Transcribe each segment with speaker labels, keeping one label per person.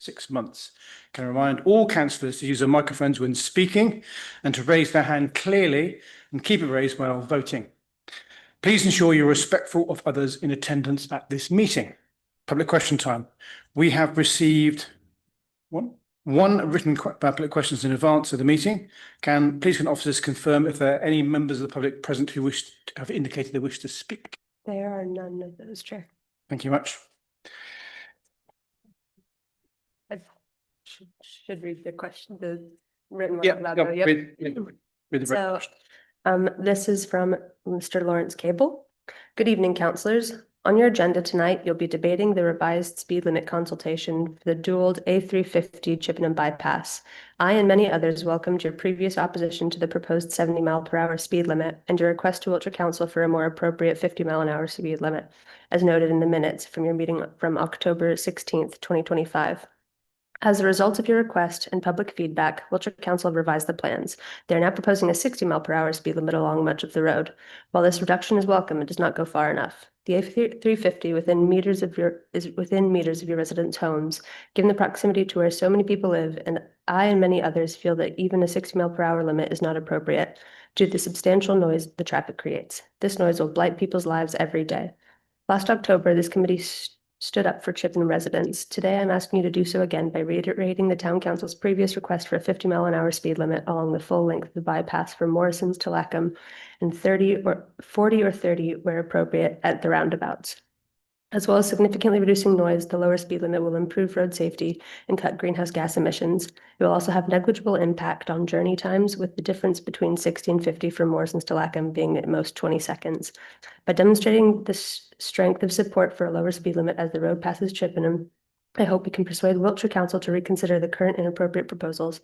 Speaker 1: 6 months. Can I remind all councillors to use their microphones when speaking and to raise their hand clearly and keep it raised while voting. Please ensure you're respectful of others in attendance at this meeting. Public question time. We have received one written public questions in advance of the meeting. Can officers confirm if there are any members of the public present who have indicated they wish to speak?
Speaker 2: There are none of those, Chair.
Speaker 1: Thank you much.
Speaker 2: I should read the question, the written one.
Speaker 1: Yeah,
Speaker 2: aloud, though. Yep.
Speaker 1: With the
Speaker 2: So, this is from Mr. Lawrence Cable. Good evening, councillors. On your agenda tonight, you'll be debating the revised speed limit consultation for the dualed A350 Chippenham bypass. I and many others welcomed your previous opposition to the proposed 70-mile-per-hour speed limit and your request to Wiltshire Council for a more appropriate 50-mile-an-hour speed limit, as noted in the minutes from your meeting from October 16th, 2025. As a result of your request and public feedback, Wiltshire Council revised the plans. They are now proposing a 60-mile-per-hour speed limit along much of the road. While this reduction is welcome, it does not go far enough. The A350 is within meters of your residents' homes, given the proximity to where so many people live, and I and many others feel that even a 60-mile-per-hour limit is not appropriate due to the substantial noise the traffic creates. This noise will blight people's lives every day. Last October, this committee stood up for Chippenham residents. Today, I'm asking you to do so again by reiterating the Town Council's previous request for a 50-mile-an-hour speed limit along the full length of the bypass from Morrison's to Lackham and 40 or 30 where appropriate at the roundabouts. As well as significantly reducing noise, the lower speed limit will improve road safety and cut greenhouse gas emissions. It will also have negligible impact on journey times, with the difference between 60 and 50 from Morrison's to Lackham being at most 20 seconds. By demonstrating the strength of support for a lower speed limit as the road passes Chippenham, I hope we can persuade Wiltshire Council to reconsider the current inappropriate proposals.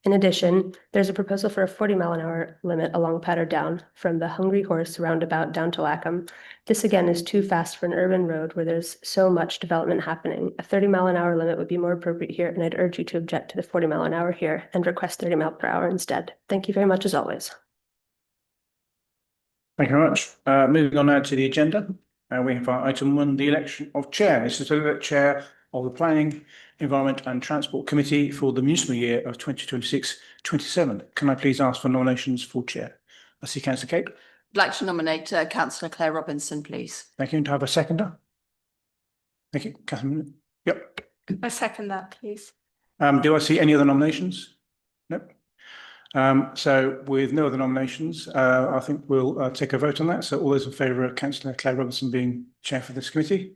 Speaker 2: In addition, there's a proposal for a 40-mile-an-hour limit along Patter Down from the Hungry Horse roundabout down to Lackham. This again is too fast for an urban road where there's so much development happening. A 30-mile-an-hour limit would be more appropriate here, and I'd urge you to object to the 40-mile-an-hour here and request 30 miles per hour instead. Thank you very much as always.
Speaker 1: Thank you very much. Moving on now to the agenda. We have our item 1, the election of chair. This is the chair of the Planning, Environment and Transport Committee for the municipal year of 2026-27. Can I please ask for nominations for chair? I see Councillor Cape.
Speaker 3: I'd like to nominate Councillor Claire Robinson, please.
Speaker 1: Thank you. And to have a seconder? Thank you. Councillor. Yep.
Speaker 4: I second that, please.
Speaker 1: Do I see any other nominations? Nope. So with no other nominations, I think we'll take a vote on that. So all those in favour of Councillor Claire Robinson being chair for this committee?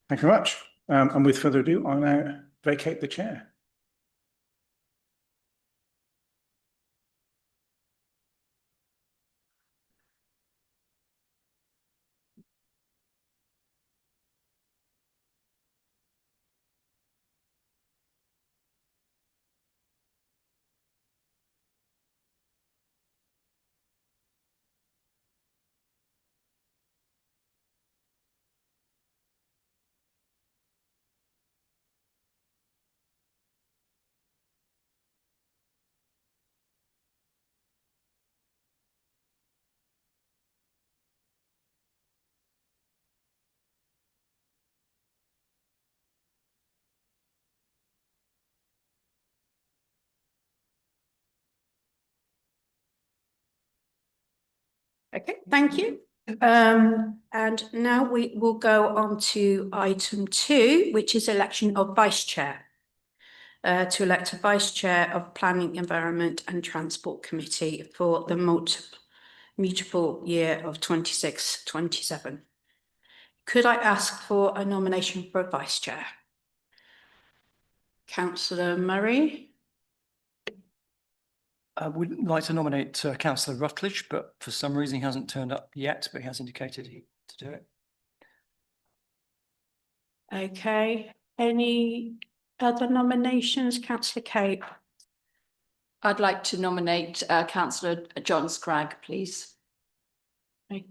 Speaker 1: Thank you very much. And with further ado, I'll now vacate the chair.
Speaker 4: Okay, thank you. And now we will go on to item 2, which is election of vice chair. To elect a vice chair of Planning, Environment and Transport Committee for the municipal year of 26-27. Could I ask for a nomination for a vice chair? Councillor Murray.
Speaker 5: I would like to nominate Councillor Rutledge, but for some reason he hasn't turned up yet, but he has indicated to do it.
Speaker 4: Okay, any other nominations? Councillor Cape.
Speaker 3: I'd like to nominate Councillor John Scragg, please.
Speaker 1: I'd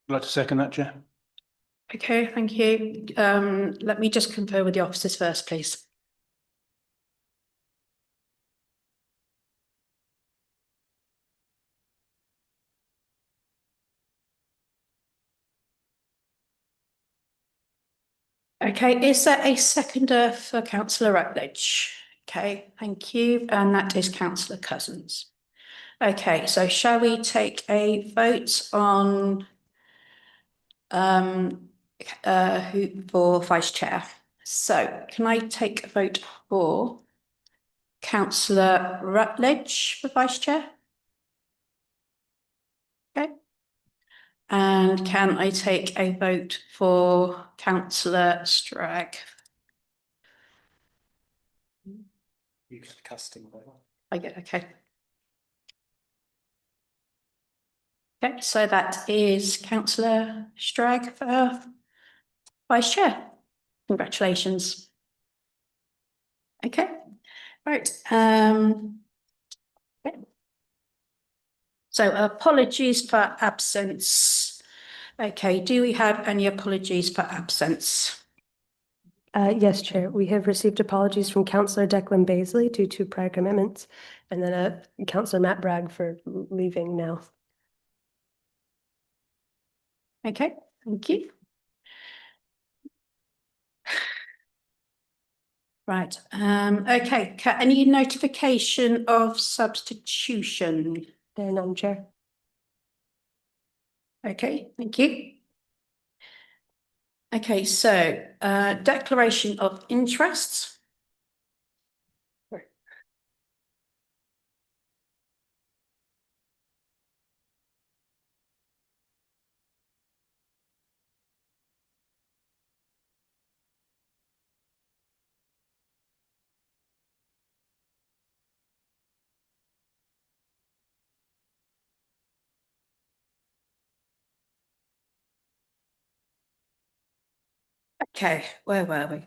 Speaker 1: like to second that, Chair.
Speaker 4: Okay, thank you. Let me just confer with the officers first, please. Okay, is there a seconder for councillor Rutledge? Okay, thank you, and that is councillor Cousins. Okay, so shall we take a vote on who for vice chair? So can I take a vote for councillor Rutledge for vice chair? Okay. And can I take a vote for councillor Strag?
Speaker 5: You get the casting vote.
Speaker 4: I get, okay. Okay, so that is councillor Strag for vice chair. Congratulations. Okay, right. Okay. So apologies for absence. Okay, do we have any apologies for absence?
Speaker 2: Yes, Chair, we have received apologies from Councillor Declan Baisley due to prior commitments, and then Councillor Matt Bragg for leaving now.
Speaker 4: Okay, thank you. Right, okay, any notification of substitution?
Speaker 2: There, none, Chair.
Speaker 4: Okay, thank you. Okay, so declaration of interests. Okay, where were we?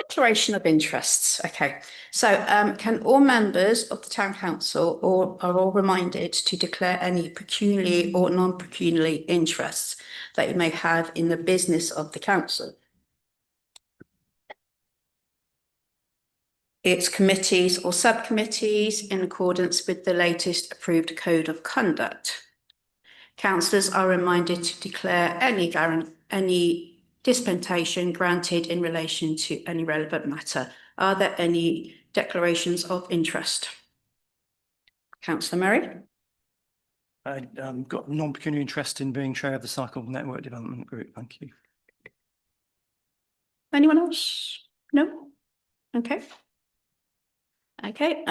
Speaker 4: Declaration of interests. Okay, so can all members of the town council are all reminded to declare any pecuniary or non-pecuniary interests that you may have in the business of the council, its committees or subcommittees, in accordance with the latest approved code of conduct. Councillors are reminded to declare any dispensation granted in relation to any relevant matter. Are there any declarations of interest? Councillor Murray?
Speaker 5: I got non-pecuniary interest in being chair of the Cycle Network Development Group. Thank you.
Speaker 4: Anyone else? No? Okay. Okay,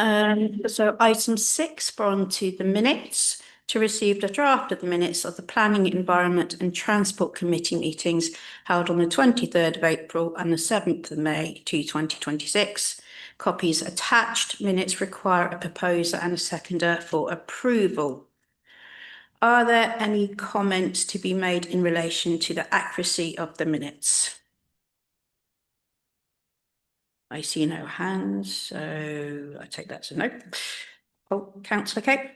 Speaker 4: so item 6, we're on to the minutes. To receive the draft of the minutes of the Planning, Environment and Transport Committee meetings held on the 23rd of April and the 7th of May 2026. Copies attached. Minutes require a proposer and a seconder for approval. Are there any comments to be made in relation to the accuracy of the minutes? I see no hands, so I take that as a no. Oh, councillor Kate?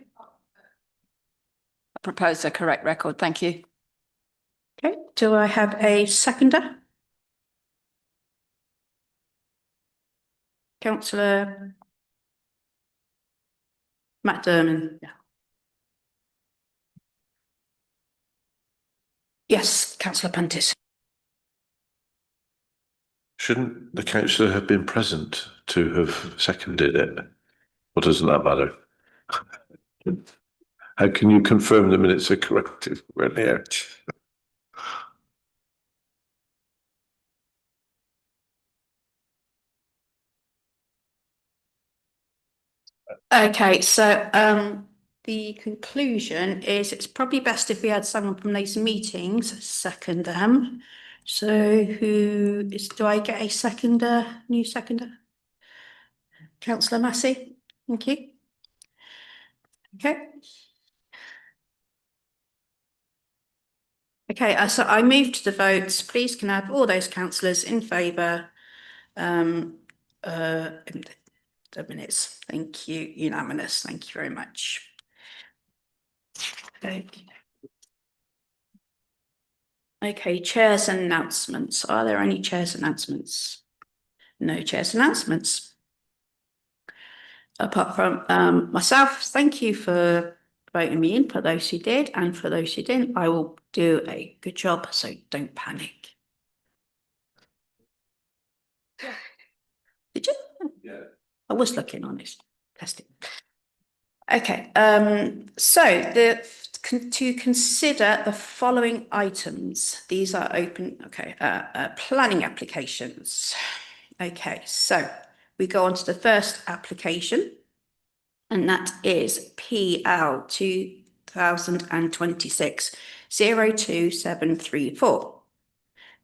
Speaker 3: Propose a correct record. Thank you.
Speaker 4: Okay, do I have a seconder? Councillor Matt Derman. Yeah. Yes, councillor Pantis.
Speaker 6: Shouldn't the councillor have been present to have seconded it? Or doesn't that matter? How can you confirm the minutes are correct if we're here?
Speaker 4: Okay, so the conclusion is it's probably best if we had someone from these meetings second them. So do I get a seconder, new seconder? Councillor Massey, thank you. Okay. Okay, so I move to the votes. Please can I have all those councillors in favour in the minutes. Thank you, unanimous. Thank you very much. Okay, chairs announcements. Are there any chairs announcements? No chairs announcements. Apart from myself, thank you for voting me in. For those who did and for those who didn't, I will do a good job, so don't panic. Did you?
Speaker 6: Yeah.
Speaker 4: I was looking on it. Testing. Okay, so to consider the following items. These are open, okay, planning applications. Okay, so we go on to the first application, and that is PL 2026 02734.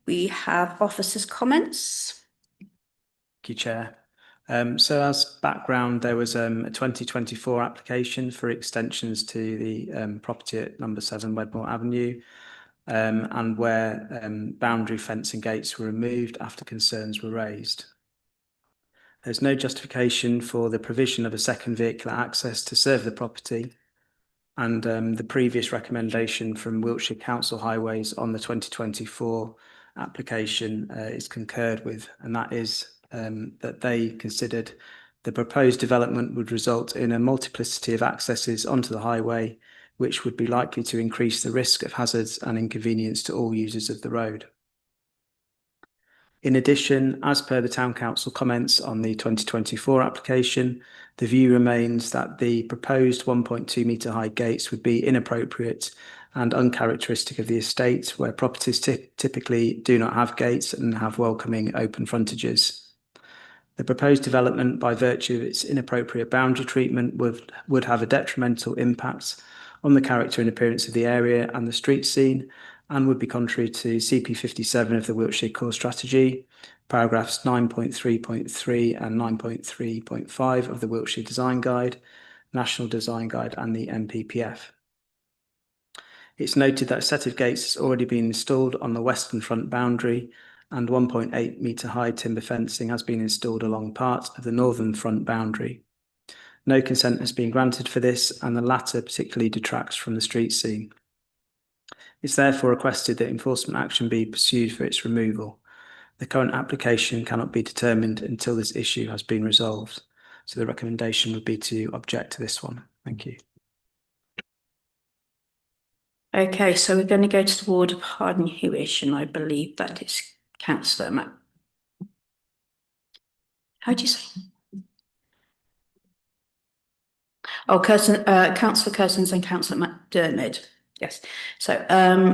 Speaker 4: We have officers' comments.
Speaker 7: Thank you, Chair. So as background, there was a 2024 application for extensions to the property at number 7 Wedmore Avenue, and where boundary fence and gates were removed after concerns were raised. There's no justification for the provision of a second vehicular access to serve the property, and the previous recommendation from Wiltshire Council Highways on the 2024 application is concurred with, and that is that they considered the proposed development would result in a multiplicity of accesses onto the highway, which would be likely to increase the risk of hazards and inconvenience to all users of the road. In addition, as per the Town Council comments on the 2024 application, the view remains that the proposed 1.2 metre high gates would be inappropriate and uncharacteristic of the estate, where properties typically do not have gates and have welcoming open frontages. The proposed development, by virtue of its inappropriate boundary treatment, would have a detrimental impact on the character and appearance of the area and the street scene, and would be contrary to CP 57 of the Wiltshire Core Strategy, paragraphs 9.3.3 and 9.3.5 of the Wiltshire Design Guide, National Design Guide, and the NPPF. It's noted that a set of gates has already been installed on the western front boundary, and 1.8 metre high timber fencing has been installed along part of the northern front boundary. No consent has been granted for this, and the latter particularly detracts from the street scene. It's therefore requested that enforcement action be pursued for its removal. The current application cannot be determined until this issue has been resolved. So the recommendation would be to object to this one. Thank you.
Speaker 4: Okay, so we're going to go to the ward of Harden Hewish, and I believe that is Councillor Matt. How do you say? Oh, Councillor Cousins and Councillor McDermott. Yes. So,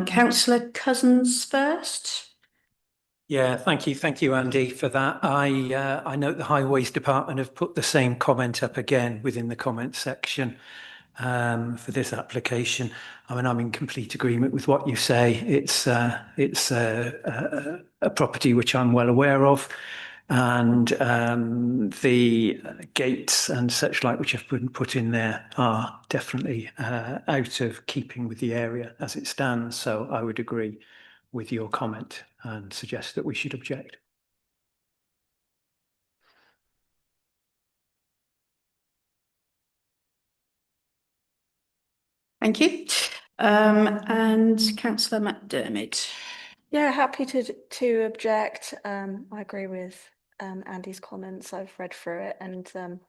Speaker 4: Councillor Cousins first.
Speaker 5: Yeah, thank you, Andy, for that. I note the Highways Department have put the same comment up again within the comment section for this application. I mean, I'm in complete agreement with what you say. It's a property which I'm well aware of, and the gates and such like which have been put in there are definitely out of keeping with the area as it stands. So I would agree with your comment and suggest that we should object.
Speaker 4: Thank you. And Councillor McDermott.
Speaker 8: Yeah, happy to object. I agree with Andy's comments. I've read through it and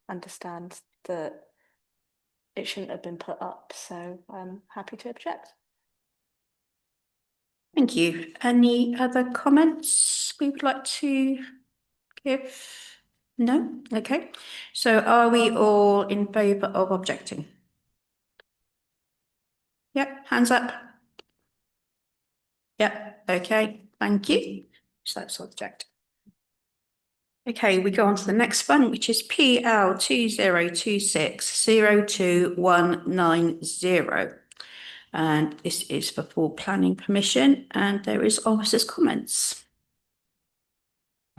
Speaker 8: understand that it shouldn't have been put up, so I'm happy to object.
Speaker 4: Thank you. Any other comments we would like to give? No? Okay. So are we all in favour of objecting? Yep, hands up. Yep, okay, thank you. So that's object. Okay, we go on to the next one, which is PL 2026 02190. And this is for full planning permission, and there is officers' comments.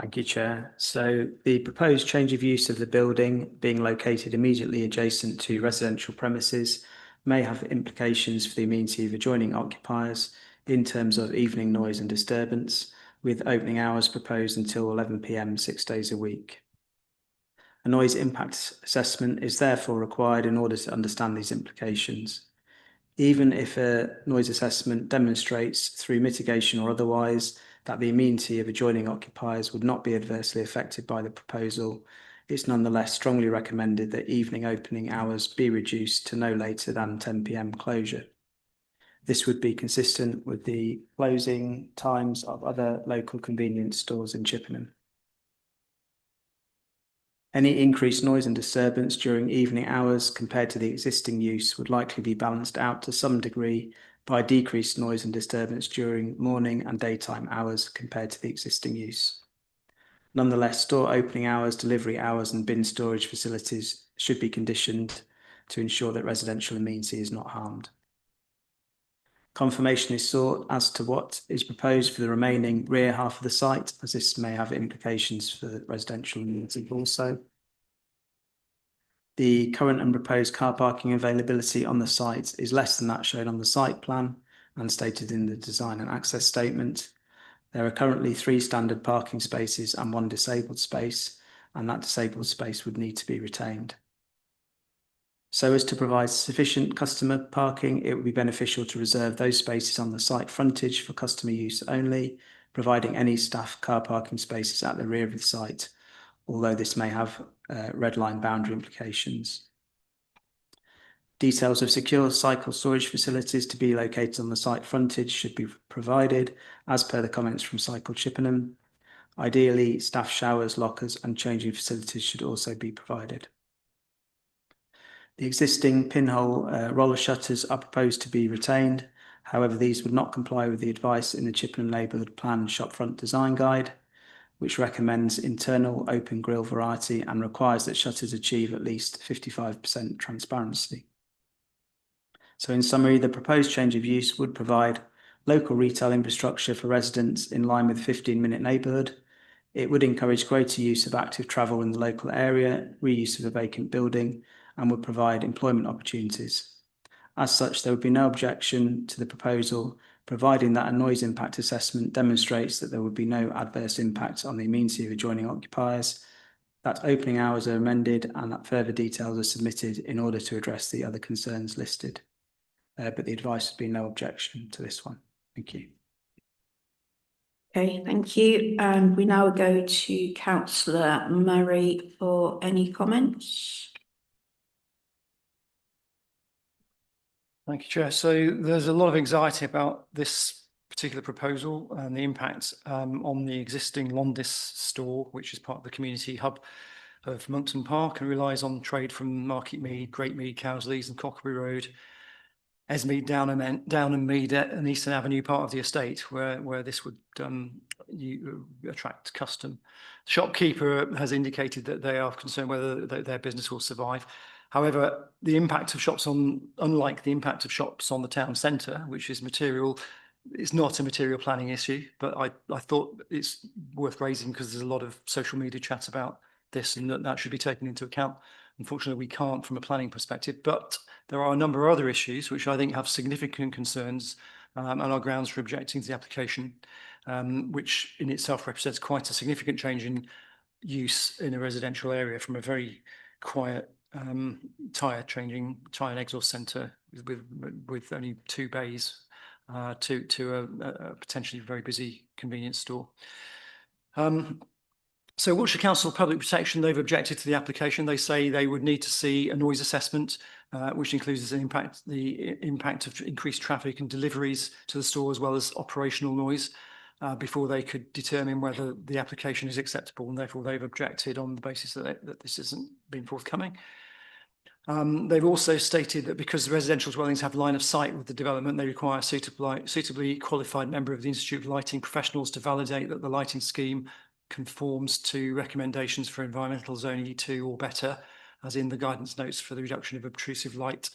Speaker 7: Thank you, Chair. So the proposed change of use of the building being located immediately adjacent to residential premises may have implications for the amenity of adjoining occupiers in terms of evening noise and disturbance, with opening hours proposed until 11 p.m. 6 days a week. A noise impact assessment is therefore required in order to understand these implications. Even if a noise assessment demonstrates through mitigation or otherwise that the amenity of adjoining occupiers would not be adversely affected by the proposal, it's nonetheless strongly recommended that evening opening hours be reduced to no later than 10 p.m. closure. This would be consistent with the closing times of other local convenience stores in Chippenham. Any increased noise and disturbance during evening hours compared to the existing use would likely be balanced out to some degree by decreased noise and disturbance during morning and daytime hours compared to the existing use. Nonetheless, store opening hours, delivery hours, and bin storage facilities should be conditioned to ensure that residential amenity is not harmed. Confirmation is sought as to what is proposed for the remaining rear half of the site, as this may have implications for the residential amenity also. The current and proposed car parking availability on the site is less than that shown on the site plan and stated in the design and access statement. There are currently 3 standard parking spaces and 1 disabled space, and that disabled space would need to be retained. So as to provide sufficient customer parking, it would be beneficial to reserve those spaces on the site frontage for customer use only, providing any staff car parking spaces at the rear of the site, although this may have red line boundary implications. Details of secure cycle storage facilities to be located on the site frontage should be provided, as per the comments from Cycle Chippenham. Ideally, staff showers, lockers, and changing facilities should also be provided. The existing pinhole roller shutters are proposed to be retained. However, these would not comply with the advice in the Chippenham Neighbourhood Plan Shopfront Design Guide, which recommends internal open grille variety and requires that shutters achieve at least 55% transparency. So in summary, the proposed change of use would provide local retail infrastructure for residents in line with 15-minute neighbourhood. It would encourage greater use of active travel in the local area, reuse of a vacant building, and would provide employment opportunities. As such, there would be no objection to the proposal, providing that a noise impact assessment demonstrates that there would be no adverse impact on the amenity of adjoining occupiers, that opening hours are amended, and that further details are submitted in order to address the other concerns listed. But the advice would be no objection to this one. Thank you.
Speaker 4: Okay, thank you. And we now go to Councillor Murray for any comments.
Speaker 1: Thank you, Chair. So there's a lot of anxiety about this particular proposal and the impact on the existing Londis store, which is part of the community hub of Monkton Park and relies on trade from Market Mead, Great Mead, Cowsleys and Cockerby Road, Esmead, Downham Mead and Eastern Avenue, part of the estate where this would attract custom. The shopkeeper has indicated that they are concerned whether their business will survive. However, the impact of shops unlike the impact of shops on the town centre, which is material, it's not a material planning issue, but I thought it's worth raising because there's a lot of social media chat about this and that should be taken into account. Unfortunately, we can't from a planning perspective, but there are a number of other issues which I think have significant concerns and are grounds for objecting to the application, which in itself represents quite a significant change in use in a residential area from a very quiet tyre and exhaust centre with only 2 bays to a potentially very busy convenience store. So Wiltshire Council Public Protection, they've objected to the application. They say they would need to see a noise assessment, which includes the impact of increased traffic and deliveries to the store, as well as operational noise, before they could determine whether the application is acceptable, and therefore they've objected on the basis that this isn't been forthcoming. They've also stated that because the residential dwellings have line of sight with the development, they require a suitably qualified member of the Institute of Lighting Professionals to validate that the lighting scheme conforms to recommendations for environmental zone E2 or better, as in the guidance notes for the reduction of obtrusive light,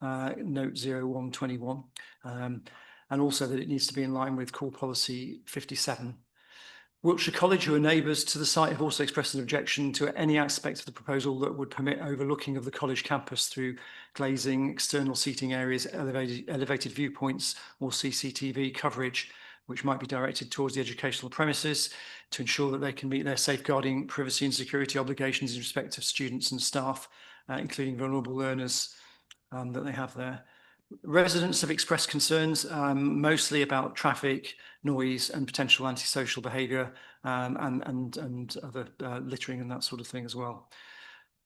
Speaker 1: note 0121, and also that it needs to be in line with core policy 57. Wiltshire College, who are neighbours to the site, have also expressed an objection to any aspect of the proposal that would permit overlooking of the college campus through glazing, external seating areas, elevated viewpoints or CCTV coverage, which might be directed towards the educational premises to ensure that they can meet their safeguarding privacy and security obligations in respect of students and staff, including vulnerable learners that they have there. Residents have expressed concerns mostly about traffic, noise and potential antisocial behaviour and other littering and that sort of thing as well.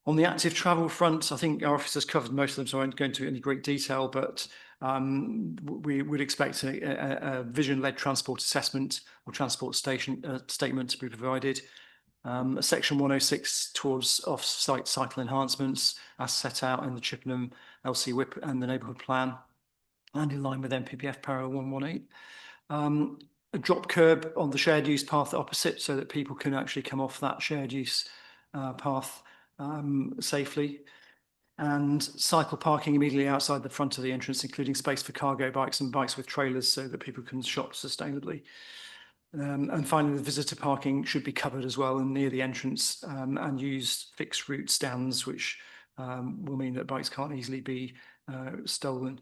Speaker 1: On the active travel front, I think our officers covered most of them, so I won't go into any great detail, but we would expect a vision-led transport assessment or transport statement to be provided. Section 106 towards off-site cycle enhancements as set out in the Chippenham LC Whip and the neighbourhood plan, and in line with NPPF Para 118. A drop curb on the shared use path opposite, so that people can actually come off that shared use path safely. And cycle parking immediately outside the front of the entrance, including space for cargo bikes and bikes with trailers, so that people can shop sustainably. And finally, the visitor parking should be covered as well and near the entrance, and use fixed route stands, which will mean that bikes can't easily be stolen.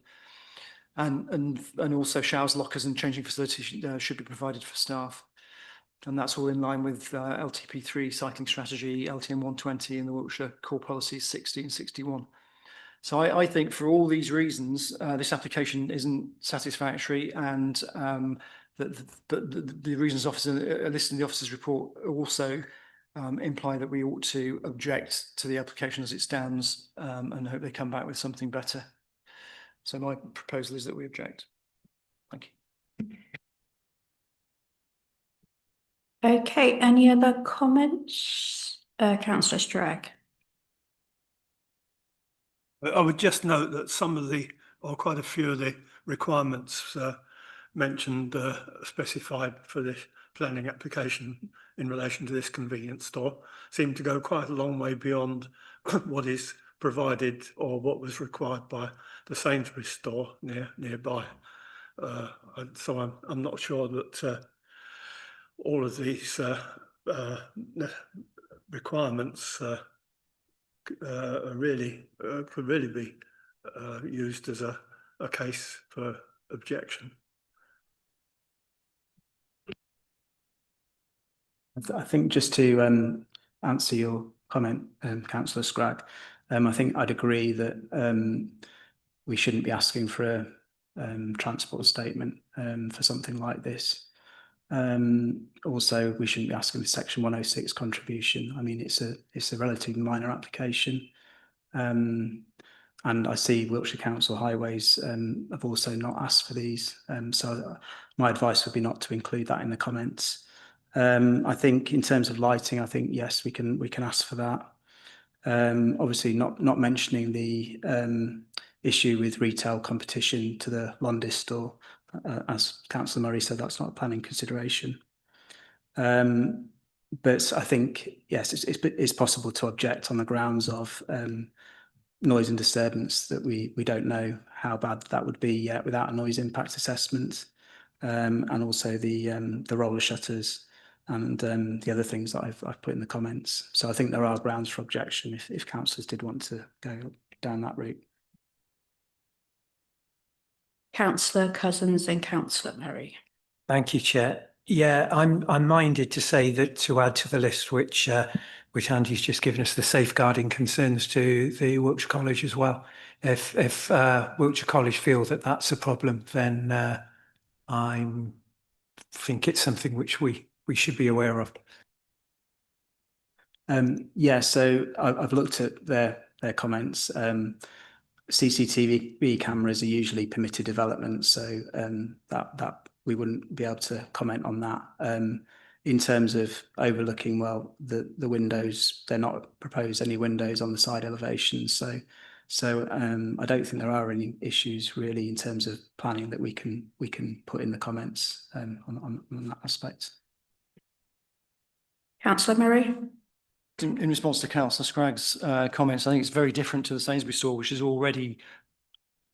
Speaker 1: And also showers, lockers and changing facilities should be provided for staff. And that's all in line with LTP3 cycling strategy, LTM 120 and the Wiltshire core policies 60 and 61. So I think for all these reasons, this application isn't satisfactory, and the reasons listed in the officer's report also imply that we ought to object to the application as it stands, and hope they come back with something better. So my proposal is that we object. Thank you.
Speaker 4: Okay, any other comments? Councillor Strag.
Speaker 9: I would just note that some of the, or quite a few of the requirements mentioned, specified for this planning application in relation to this convenience store seem to go quite a long way beyond what is provided or what was required by the Sainsbury's store nearby. So I'm not sure that all of these requirements could really be used as a case for objection.
Speaker 7: I think just to answer your comment, Councillor Scragg, I think I'd agree that we shouldn't be asking for a transport statement for something like this. Also, we shouldn't be asking for Section 106 contribution. I mean, it's a relatively minor application. And I see Wiltshire Council Highways have also not asked for these. So my advice would be not to include that in the comments. I think in terms of lighting, I think, yes, we can ask for that. Obviously not mentioning the issue with retail competition to the Londis store. As Councillor Murray said, that's not a planning consideration. But I think, yes, it's possible to object on the grounds of noise and disturbance, that we don't know how bad that would be yet without a noise impact assessment, and also the roller shutters and the other things that I've put in the comments. So I think there are grounds for objection if councillors did want to go down that route.
Speaker 4: Councillor Cousins and Councillor Murray.
Speaker 5: Thank you, Chair. Yeah, I'm minded to say that to add to the list, which Andy's just given us, the safeguarding concerns to the Wiltshire College as well. If Wiltshire College feel that that's a problem, then I think it's something which we should be aware of.
Speaker 7: Yeah, so I've looked at their comments. CCTV cameras are usually permitted development, so that we wouldn't be able to comment on that. In terms of overlooking, well, the windows, they're not proposed any windows on the side elevations, so I don't think there are any issues really in terms of planning that we can put in the comments on that aspect.
Speaker 4: Councillor Murray.
Speaker 1: In response to Councillor Scragg's comments, I think it's very different to the Sainsbury's store, which is already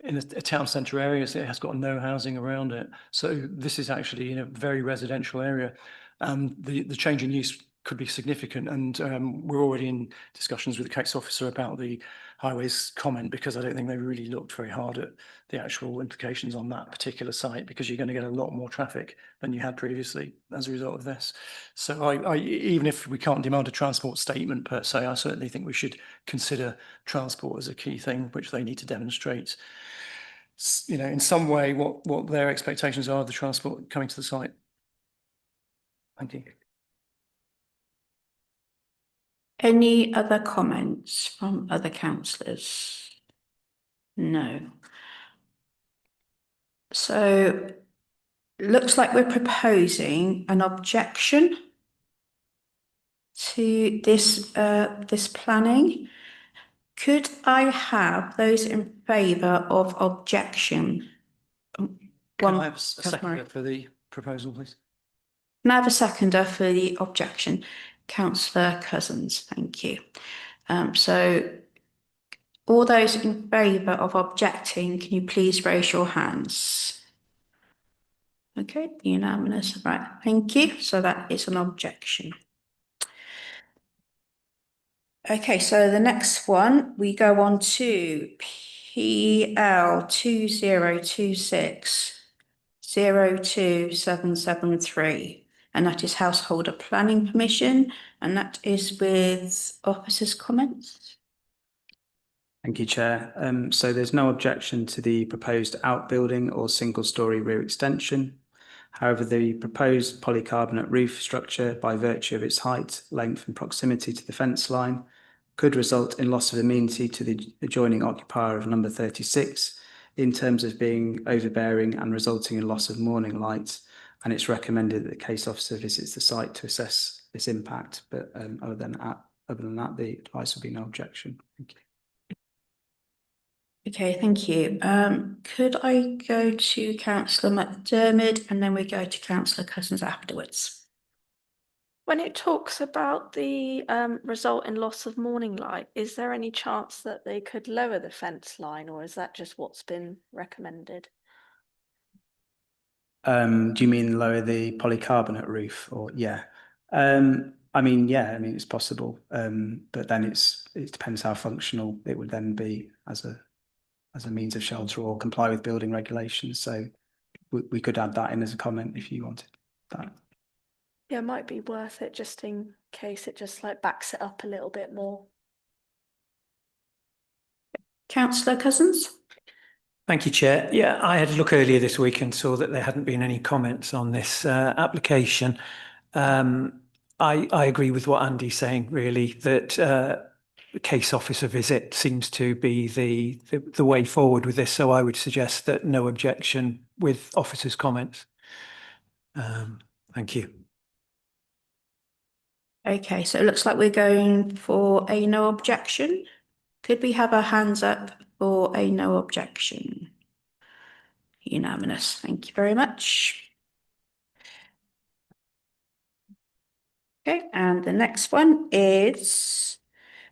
Speaker 1: in a town centre area, so it has got no housing around it. So this is actually in a very residential area. The change in use could be significant, and we're already in discussions with the case officer about the highways comment, because I don't think they really looked very hard at the actual implications on that particular site, because you're going to get a lot more traffic than you had previously as a result of this. So I even if we can't demand a transport statement per se, I certainly think we should consider transport as a key thing, which they need to demonstrate, you know, in some way what their expectations are of the transport coming to the site. Thank you.
Speaker 4: Any other comments from other councillors? No. So looks like we're proposing an objection. to this planning. Could I have those in favour of objection?
Speaker 1: Can
Speaker 4: One,
Speaker 1: I have a seconder for the proposal, please?
Speaker 4: Can I have a seconder for the objection? Councillor Cousins, thank you. So all those in favour of objecting, can you please raise your hands? Okay, unanimous, right, thank you. So that is an objection. Okay, so the next one, we go on to PL 2026-02773, and that is householder planning permission, and that is with officers' comments.
Speaker 7: Thank you, Chair. So there's no objection to the proposed outbuilding or single-storey rear extension. However, the proposed polycarbonate roof structure, by virtue of its height, length and proximity to the fence line, could result in loss of amenity to the adjoining occupier of number 36 in terms of being overbearing and resulting in loss of morning light. And it's recommended that the case officer visits the site to assess this impact. But other than that, the advice will be no objection. Thank you.
Speaker 4: Okay, thank you. Could I go to Councillor McDermott and then we go to Councillor Cousins afterwards?
Speaker 8: When it talks about the result in loss of morning light, is there any chance that they could lower the fence line, or is that just what's been recommended?
Speaker 7: Do you mean lower the polycarbonate roof, or yeah? I mean, it's possible. But then it depends how functional it would then be as a means of shelter or comply with building regulations. So we could add that in as a comment if you wanted that.
Speaker 8: Yeah, it might be worth it just in case it just like backs it up a little bit more.
Speaker 4: Councillor Cousins?
Speaker 5: Thank you, Chair. Yeah, I had a look earlier this week and saw that there hadn't been any comments on this application. I agree with what Andy's saying, really, that the case officer visit seems to be the way forward with this. So I would suggest that no objection with officers' comments. Thank you.
Speaker 4: Okay, so it looks like we're going for a no objection. Could we have our hands up for a no objection? Unanimous, thank you very much. Okay, and the next one is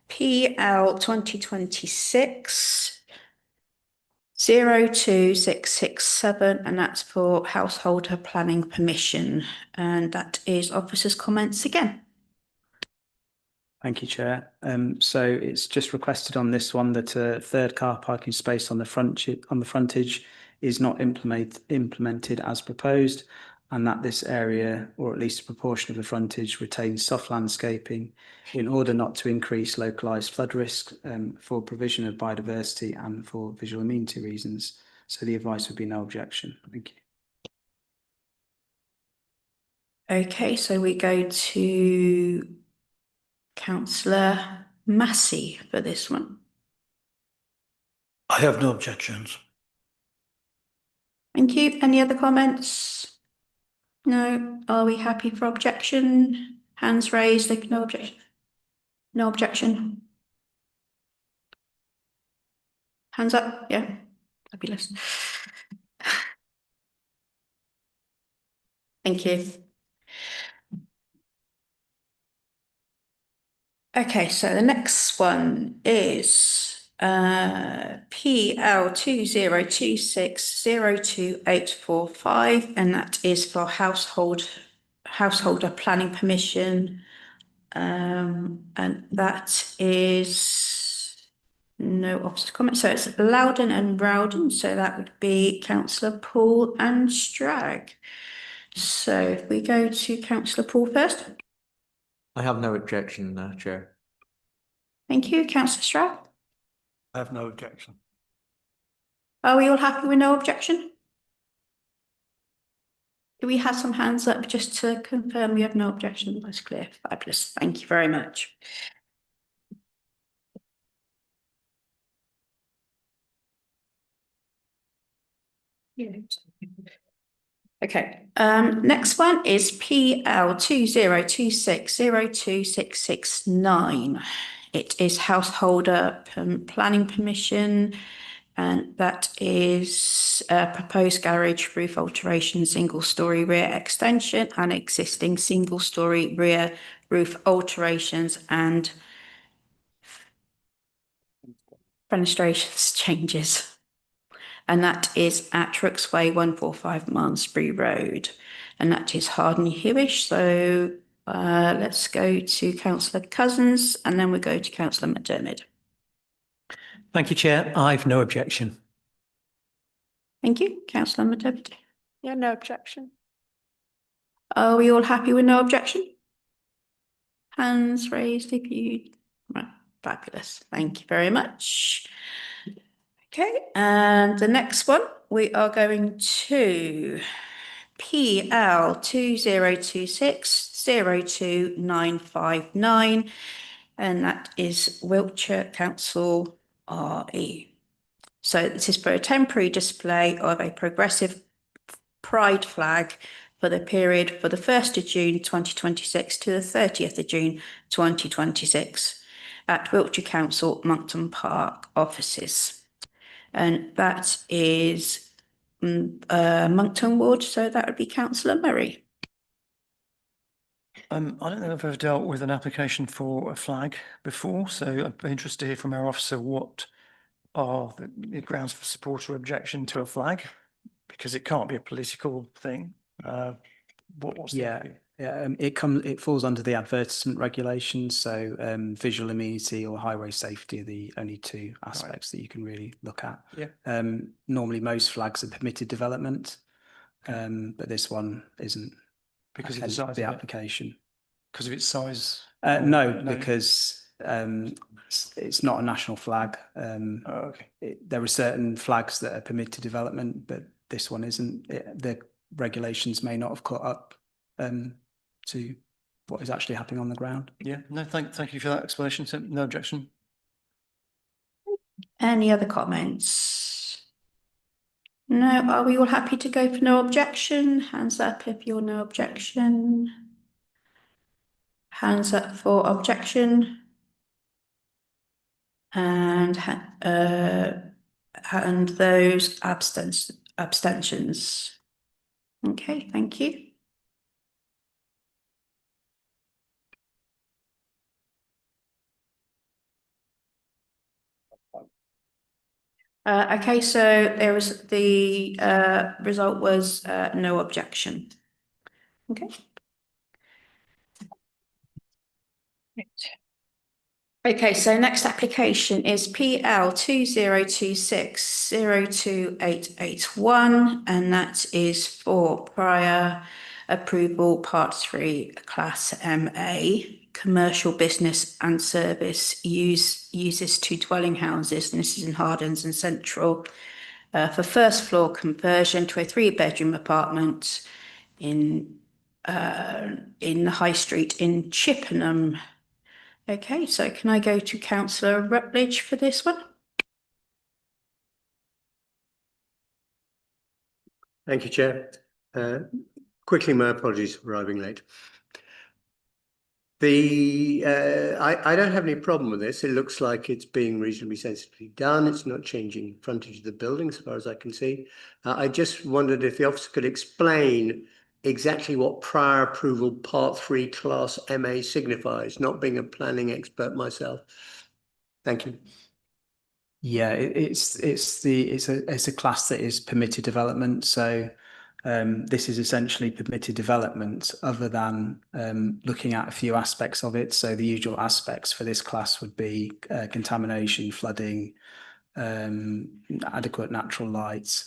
Speaker 4: PL 2026-02667, and that's for householder planning permission. And that is officers' comments again.
Speaker 7: Thank you, Chair. So it's just requested on this one that a third car parking space on the frontage is not implemented as proposed, and that this area, or at least a proportion of the frontage, retains soft landscaping in order not to increase localised flood risk, for provision of biodiversity and for visual amenity reasons. So the advice would be no objection. Thank you.
Speaker 4: Okay, so we go to Councillor Massey for this one.
Speaker 9: I have no objections.
Speaker 4: Thank you. Any other comments? No. Are we happy for objection? Hands raised, like no objection. No objection. Hands up, yeah. Fabulous. Thank you. Okay, so the next one is PL 2026-02845, and that is for householder planning permission. And that is no officer comment. So it's Loudon and Rowden. So that would be Councillor Poole and Strag. So if we go to Councillor Poole first.
Speaker 10: I have no objection, Chair.
Speaker 4: Thank you. Councillor Strag.
Speaker 9: I have no objection.
Speaker 4: Are we all happy with no objection? Do we have some hands up just to confirm we have no objection? That's clear. Fabulous. Thank you very much. Okay, next one is PL 2026026669. It is householder planning permission, and that is proposed garage roof alteration, single story rear extension, and existing single story rear roof alterations and fenestrations changes. And that is at Rooks Way 145 Malmesbury Road. And that is Harden Hewish. So let's go to Councillor Cousins and then we go to Councillor McDermott.
Speaker 5: Thank you, Chair. I've no objection.
Speaker 4: Thank you. Councillor McDermott.
Speaker 8: Yeah, no objection.
Speaker 4: Are we all happy with no objection? Hands raised if you... Right, fabulous. Thank you very much. Okay, and the next one, we are going to PL 2026022959, and that is Wiltshire Council RE. So this is for a temporary display of a progressive pride flag for the period for the 1st of June 2026 to the 30th of June 2026 at Wiltshire Council Monkton Park offices. And that is Monkton Ward, so that would be Councillor Murray.
Speaker 1: I don't think I've ever dealt with an application for a flag before, so I'd be interested to hear from our officer what are the grounds for support or objection to a flag, because it can't be a political thing. What's the...
Speaker 7: It falls under the advertisement regulations. So visual amenity or highway safety are the only two aspects that you can really look at.
Speaker 1: Yeah.
Speaker 7: Normally most flags are permitted development, but this one isn't
Speaker 1: Because of the size
Speaker 7: the
Speaker 1: of it?
Speaker 7: application.
Speaker 1: Because of its size?
Speaker 7: No, because it's not a national flag.
Speaker 1: Okay.
Speaker 7: There are certain flags that are permitted development, but this one isn't. The regulations may not have caught up to what is actually happening on the ground.
Speaker 1: Yeah, no, thank you for that explanation. So no objection.
Speaker 4: Any other comments? No, are we all happy to go for no objection? Hands up if you're no objection. Hands up for objection. And those abstentions. Okay, thank you. Okay, so there was the result was no objection. Okay. Okay, so next application is PL 2026028881, and that is for prior approval Part 3 Class MA, commercial business and service uses two dwelling houses, and this is in Hardens and Central, for first floor conversion to a 3-bedroom apartment in the High Street in Chippenham. Okay, so can I go to Councillor Rutledge for this one?
Speaker 11: Thank you, Chair. Quickly, my apologies for arriving late. I don't have any problem with this. It looks like it's being reasonably sensitively done. It's not changing frontage of the building as far as I can see. I just wondered if the officer could explain exactly what prior approval Part 3 Class MA signifies, not being a planning expert myself. Thank you.
Speaker 7: Yeah, it's a class that is permitted development. So this is essentially permitted development other than looking at a few aspects of it. So the usual aspects for this class would be contamination, flooding, adequate natural light.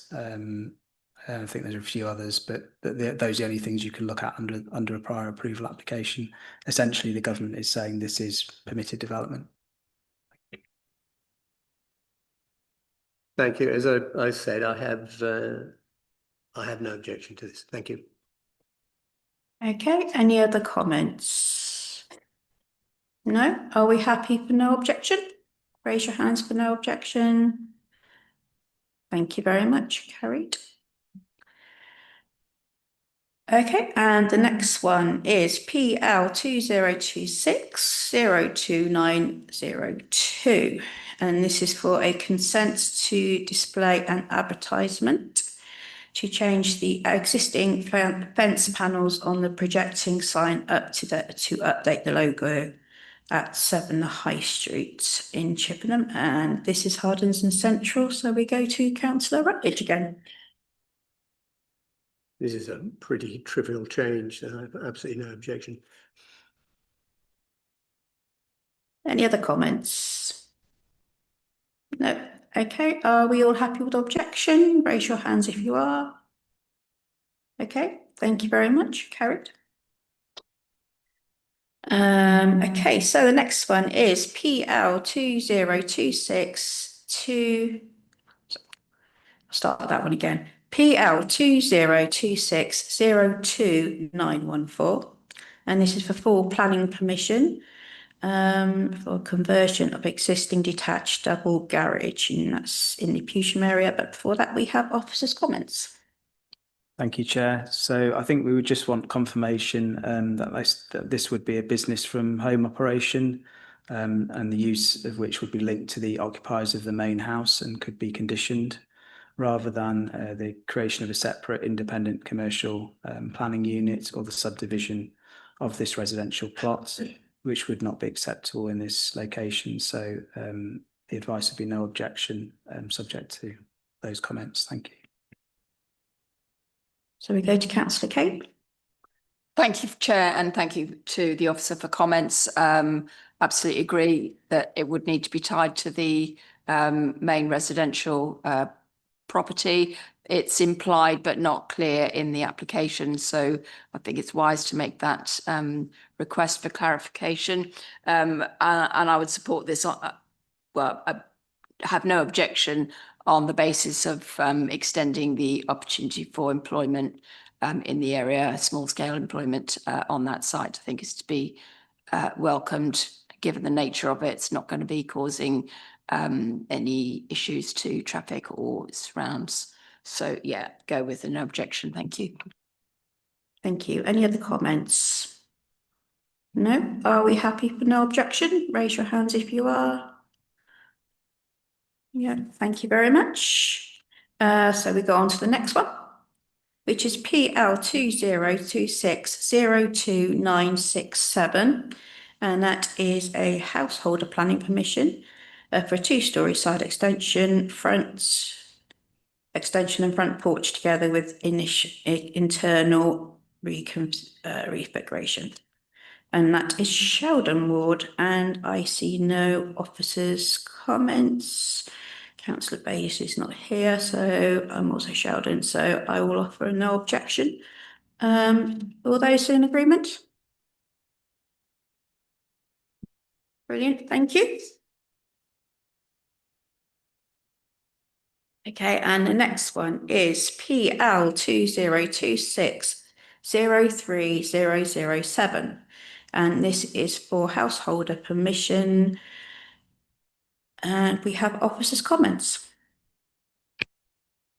Speaker 7: I think there's a few others, but those are the only things you can look at under a prior approval application. Essentially, the government is saying this is permitted development.
Speaker 11: Thank you. As I said, I have no objection to this. Thank you.
Speaker 4: Okay, any other comments? No? Are we happy for no objection? Raise your hands for no objection. Thank you very much. Carried. Okay, and the next one is PL 2026-02902. And this is for a consent to display an advertisement to change the existing fence panels on the projecting sign up to update the logo at 7 High Street in Chippenham. And this is Hardens and Central. So we go to Councillor Rutledge again.
Speaker 11: This is a pretty trivial change, so I have absolutely no objection.
Speaker 4: Any other comments? No. Okay, are we all happy with the objection? Raise your hands if you are. Okay, thank you very much. Carried. Okay, so the next one is PL 2026-2. Start that one again. PL 2026-02914. And this is for full planning permission for conversion of existing detached double garage, and that's in the Pewsham area. But before that, we have officers' comments.
Speaker 7: Thank you, Chair. So I think we would just want confirmation that this would be a business from home operation, and the use of which would be linked to the occupiers of the main house and could be conditioned, rather than the creation of a separate independent commercial planning unit or the subdivision of this residential plot, which would not be acceptable in this location. So the advice would be no objection, subject to those comments. Thank you.
Speaker 4: So we go to Councillor Cape.
Speaker 3: Thank you, Chair, and thank you to the officer for comments. Absolutely agree that it would need to be tied to the main residential property. It's implied but not clear in the application, so I think it's wise to make that request for clarification. And I would support this. Well, I have no objection on the basis of extending the opportunity for employment in the area, small-scale employment on that site. I think is to be welcomed, given the nature of it. It's not going to be causing any issues to traffic or surrounds. So yeah, go with an objection. Thank you.
Speaker 4: Thank you. Any other comments? No? Are we happy for no objection? Raise your hands if you are. Yeah, thank you very much. So we go on to the next one, which is PL 2026-02967. And that is a householder planning permission for a two-storey side extension, front and front porch together with internal refiguration. And that is Sheldon Ward, and I see no officers' comments. Councillor Bayes is not here, so I'm also Sheldon, so I will offer no objection. All those in agreement? Brilliant, thank you. Okay, and the next one is PL 2026-03007. And this is for householder permission. And we have officers' comments.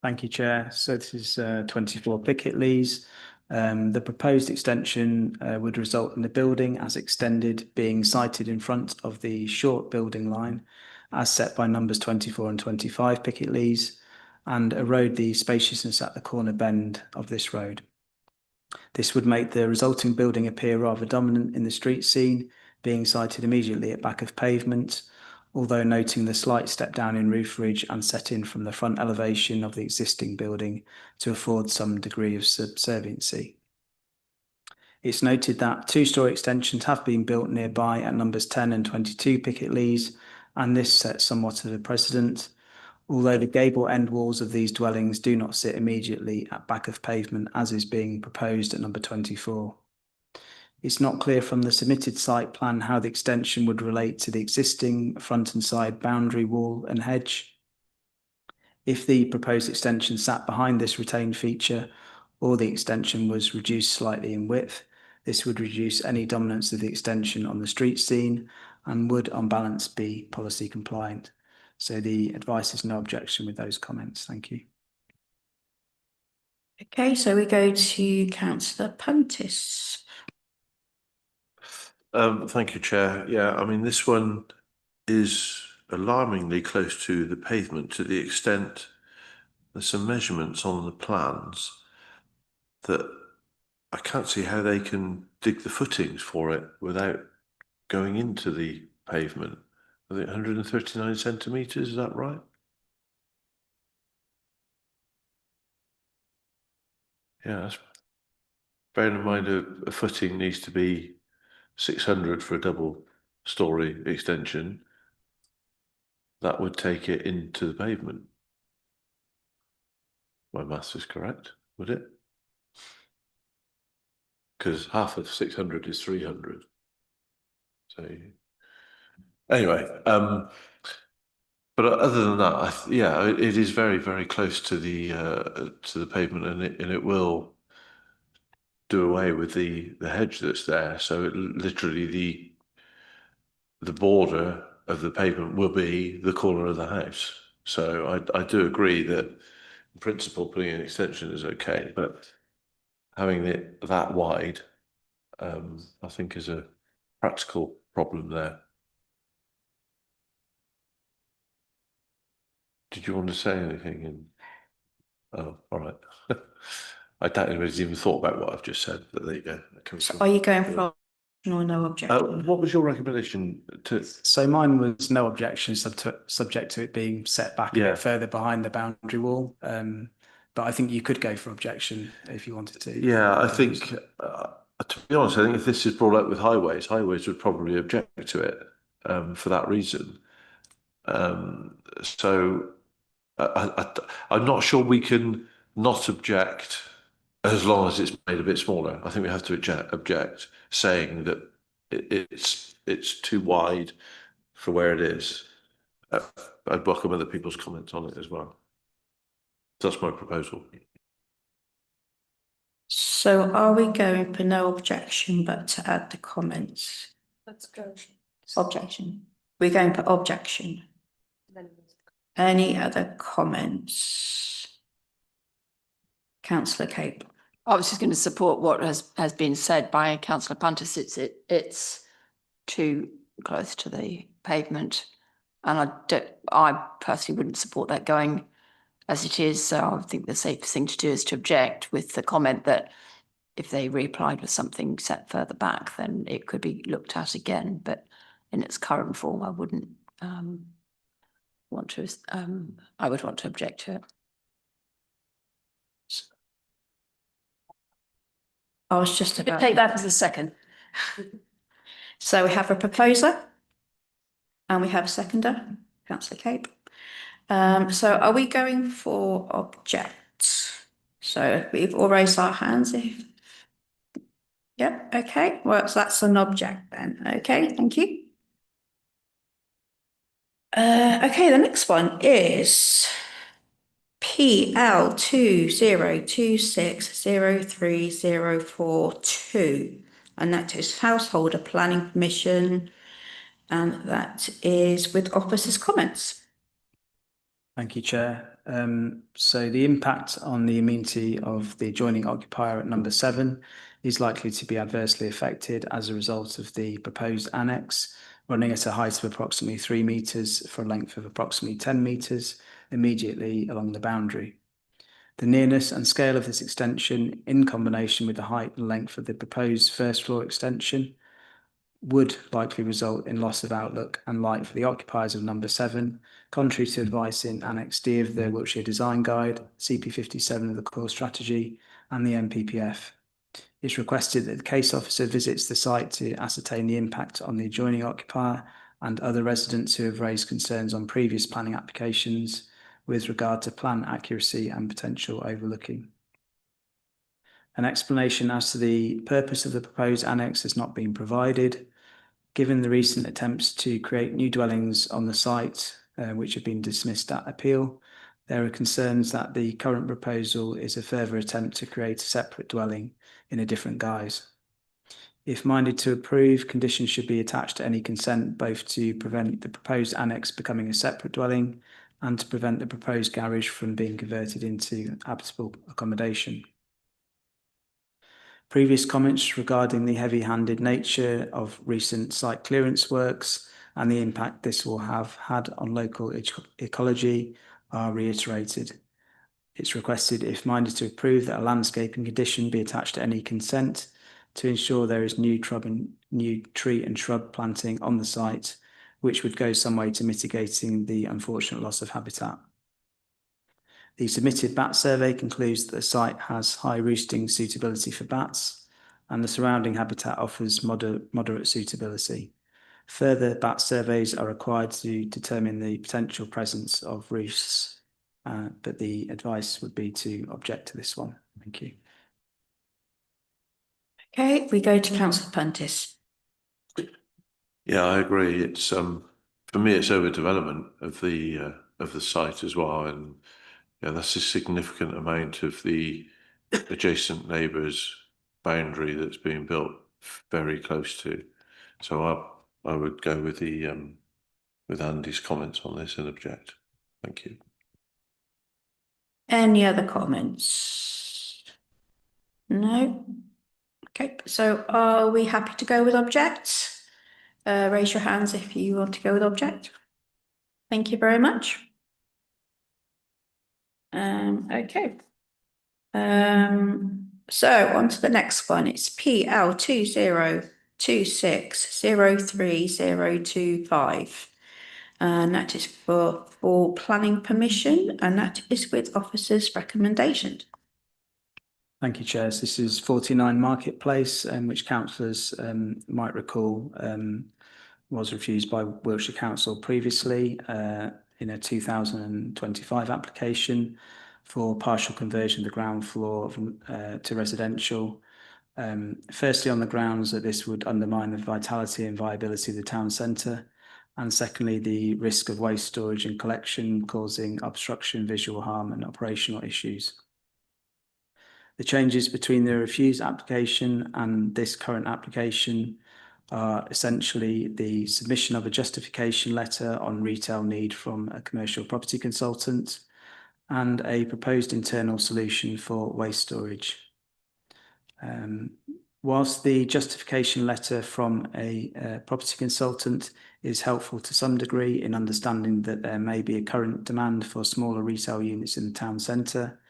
Speaker 7: Thank you, Chair. So this is 24 Picket Leys. The proposed extension would result in the building as extended being sited in front of the short building line as set by numbers 24 and 25 Picket Leys, and erode the spaciousness at the corner bend of this road. This would make the resulting building appear rather dominant in the street scene, being sited immediately at back of pavement, although noting the slight step down in roof ridge and set in from the front elevation of the existing building to afford some degree of subserviency. It's noted that two-storey extensions have been built nearby at numbers 10 and 22 Picket Leys, and this sets somewhat of a precedent, although the gable end walls of these dwellings do not sit immediately at back of pavement as is being proposed at number 24. It's not clear from the submitted site plan how the extension would relate to the existing front and side boundary wall and hedge. If the proposed extension sat behind this retained feature, or the extension was reduced slightly in width, this would reduce any dominance of the extension on the street scene and would on balance be policy compliant. So the advice is no objection with those comments. Thank you.
Speaker 4: Okay, so we go to councillor Puntis.
Speaker 6: Thank you, Chair. Yeah, I mean, this one is alarmingly close to the pavement to the extent there's some measurements on the plans that I can't see how they can dig the footings for it without going into the pavement. I think 139 centimetres, is that right? Yeah, that's, bearing in mind a footing needs to be 600 for a double storey extension. That would take it into the pavement. My maths is correct, would it? Because half of 600 is 300. So anyway, but other than that, yeah, it is very, very close to the pavement, and it will do away with the hedge that's there. So literally the border of the pavement will be the corner of the house. So I do agree that in principle putting an extension is okay, but having it that wide, I think is a practical problem there. Did you want to say anything? Oh, all right. I doubt anybody's even thought about what I've just said, but there you go.
Speaker 4: So are you going for or no objection?
Speaker 6: What was your recommendation to?
Speaker 7: So mine was no objection, subject to it being set back a bit further behind the boundary wall. But I think you could go for objection if you wanted to.
Speaker 6: Yeah, I think, to be honest, I think if this is brought up with highways would probably object to it for that reason. So I'm not sure we can not object as long as it's made a bit smaller. I think we have to object, saying that it's too wide for where it is. I'd welcome other people's comments on it as well. That's my proposal.
Speaker 4: So are we going for no objection, but to add the comments?
Speaker 8: Let's go.
Speaker 4: Objection. We're going for objection. Any other comments? Councillor Cape.
Speaker 3: I was just going to support what has been said by Councillor Puntis. It's too close to the pavement, and I personally wouldn't support that going as it is. So I think the safest thing to do is to object, with the comment that if they reapplied with something set further back, then it could be looked at again. But in its current form, I wouldn't want to. I would want to object to it.
Speaker 4: I was just about
Speaker 3: Take that as a second.
Speaker 4: So we have a proposer and we have a seconder, Councillor Cape. So are we going for object? So we've all raised our hands. Yep, okay, well, so that's an object then. Okay, thank you. Okay, the next one is PL 2026030442, and that is householder planning permission, and that is with officers' comments.
Speaker 7: Thank you, Chair. So the impact on the amenity of the adjoining occupier at number 7 is likely to be adversely affected as a result of the proposed annex running at a height of approximately 3 metres for a length of approximately 10 metres immediately along the boundary. The nearness and scale of this extension, in combination with the height and length of the proposed first floor extension, would likely result in loss of outlook and light for the occupiers of number 7, contrary to advice in Annex D of the Wiltshire Design Guide, CP57 of the Core Strategy, and the NPPF. It's requested that the case officer visits the site to ascertain the impact on the adjoining occupier and other residents who have raised concerns on previous planning applications with regard to plan accuracy and potential overlooking. An explanation as to the purpose of the proposed annex has not been provided. Given the recent attempts to create new dwellings on the site, which have been dismissed at appeal, there are concerns that the current proposal is a further attempt to create a separate dwelling in a different guise. If minded to approve, conditions should be attached to any consent, both to prevent the proposed annex becoming a separate dwelling and to prevent the proposed garage from being converted into habitable accommodation. Previous comments regarding the heavy-handed nature of recent site clearance works and the impact this will have had on local ecology are reiterated. It's requested, if minded to approve, that a landscaping condition be attached to any consent to ensure there is new tree and shrub planting on the site, which would go some way to mitigating the unfortunate loss of habitat. The submitted bat survey concludes that the site has high roosting suitability for bats, and the surrounding habitat offers moderate suitability. Further bat surveys are required to determine the potential presence of roosts, but the advice would be to object to this one. Thank you.
Speaker 4: Okay, we go to Councillor Puntis.
Speaker 6: Yeah, I agree. It's for me, it's overdevelopment of the site as well, and yeah, that's a significant amount of the adjacent neighbours' boundary that's being built very close to. So I would go with the with Andy's comments on this and object. Thank you.
Speaker 4: Any other comments? No. Okay, so are we happy to go with object? Raise your hands if you want to go with object. Thank you very much. Okay. So on to the next one. It's PL 2026030025. And that is for planning permission, and that is with officers' recommendation.
Speaker 7: Thank you, Chair. So this is 49 Marketplace, which councillors might recall was refused by Wiltshire Council previously in a 2025 application for partial conversion of the ground floor to residential. Firstly, on the grounds that this would undermine the vitality and viability of the town centre, and secondly, the risk of waste storage and collection causing obstruction, visual harm and operational issues. The changes between the refused application and this current application are essentially the submission of a justification letter on retail need from a commercial property consultant and a proposed internal solution for waste storage. Whilst the justification letter from a property consultant is helpful to some degree in understanding that there may be a current demand for smaller retail units in the town centre,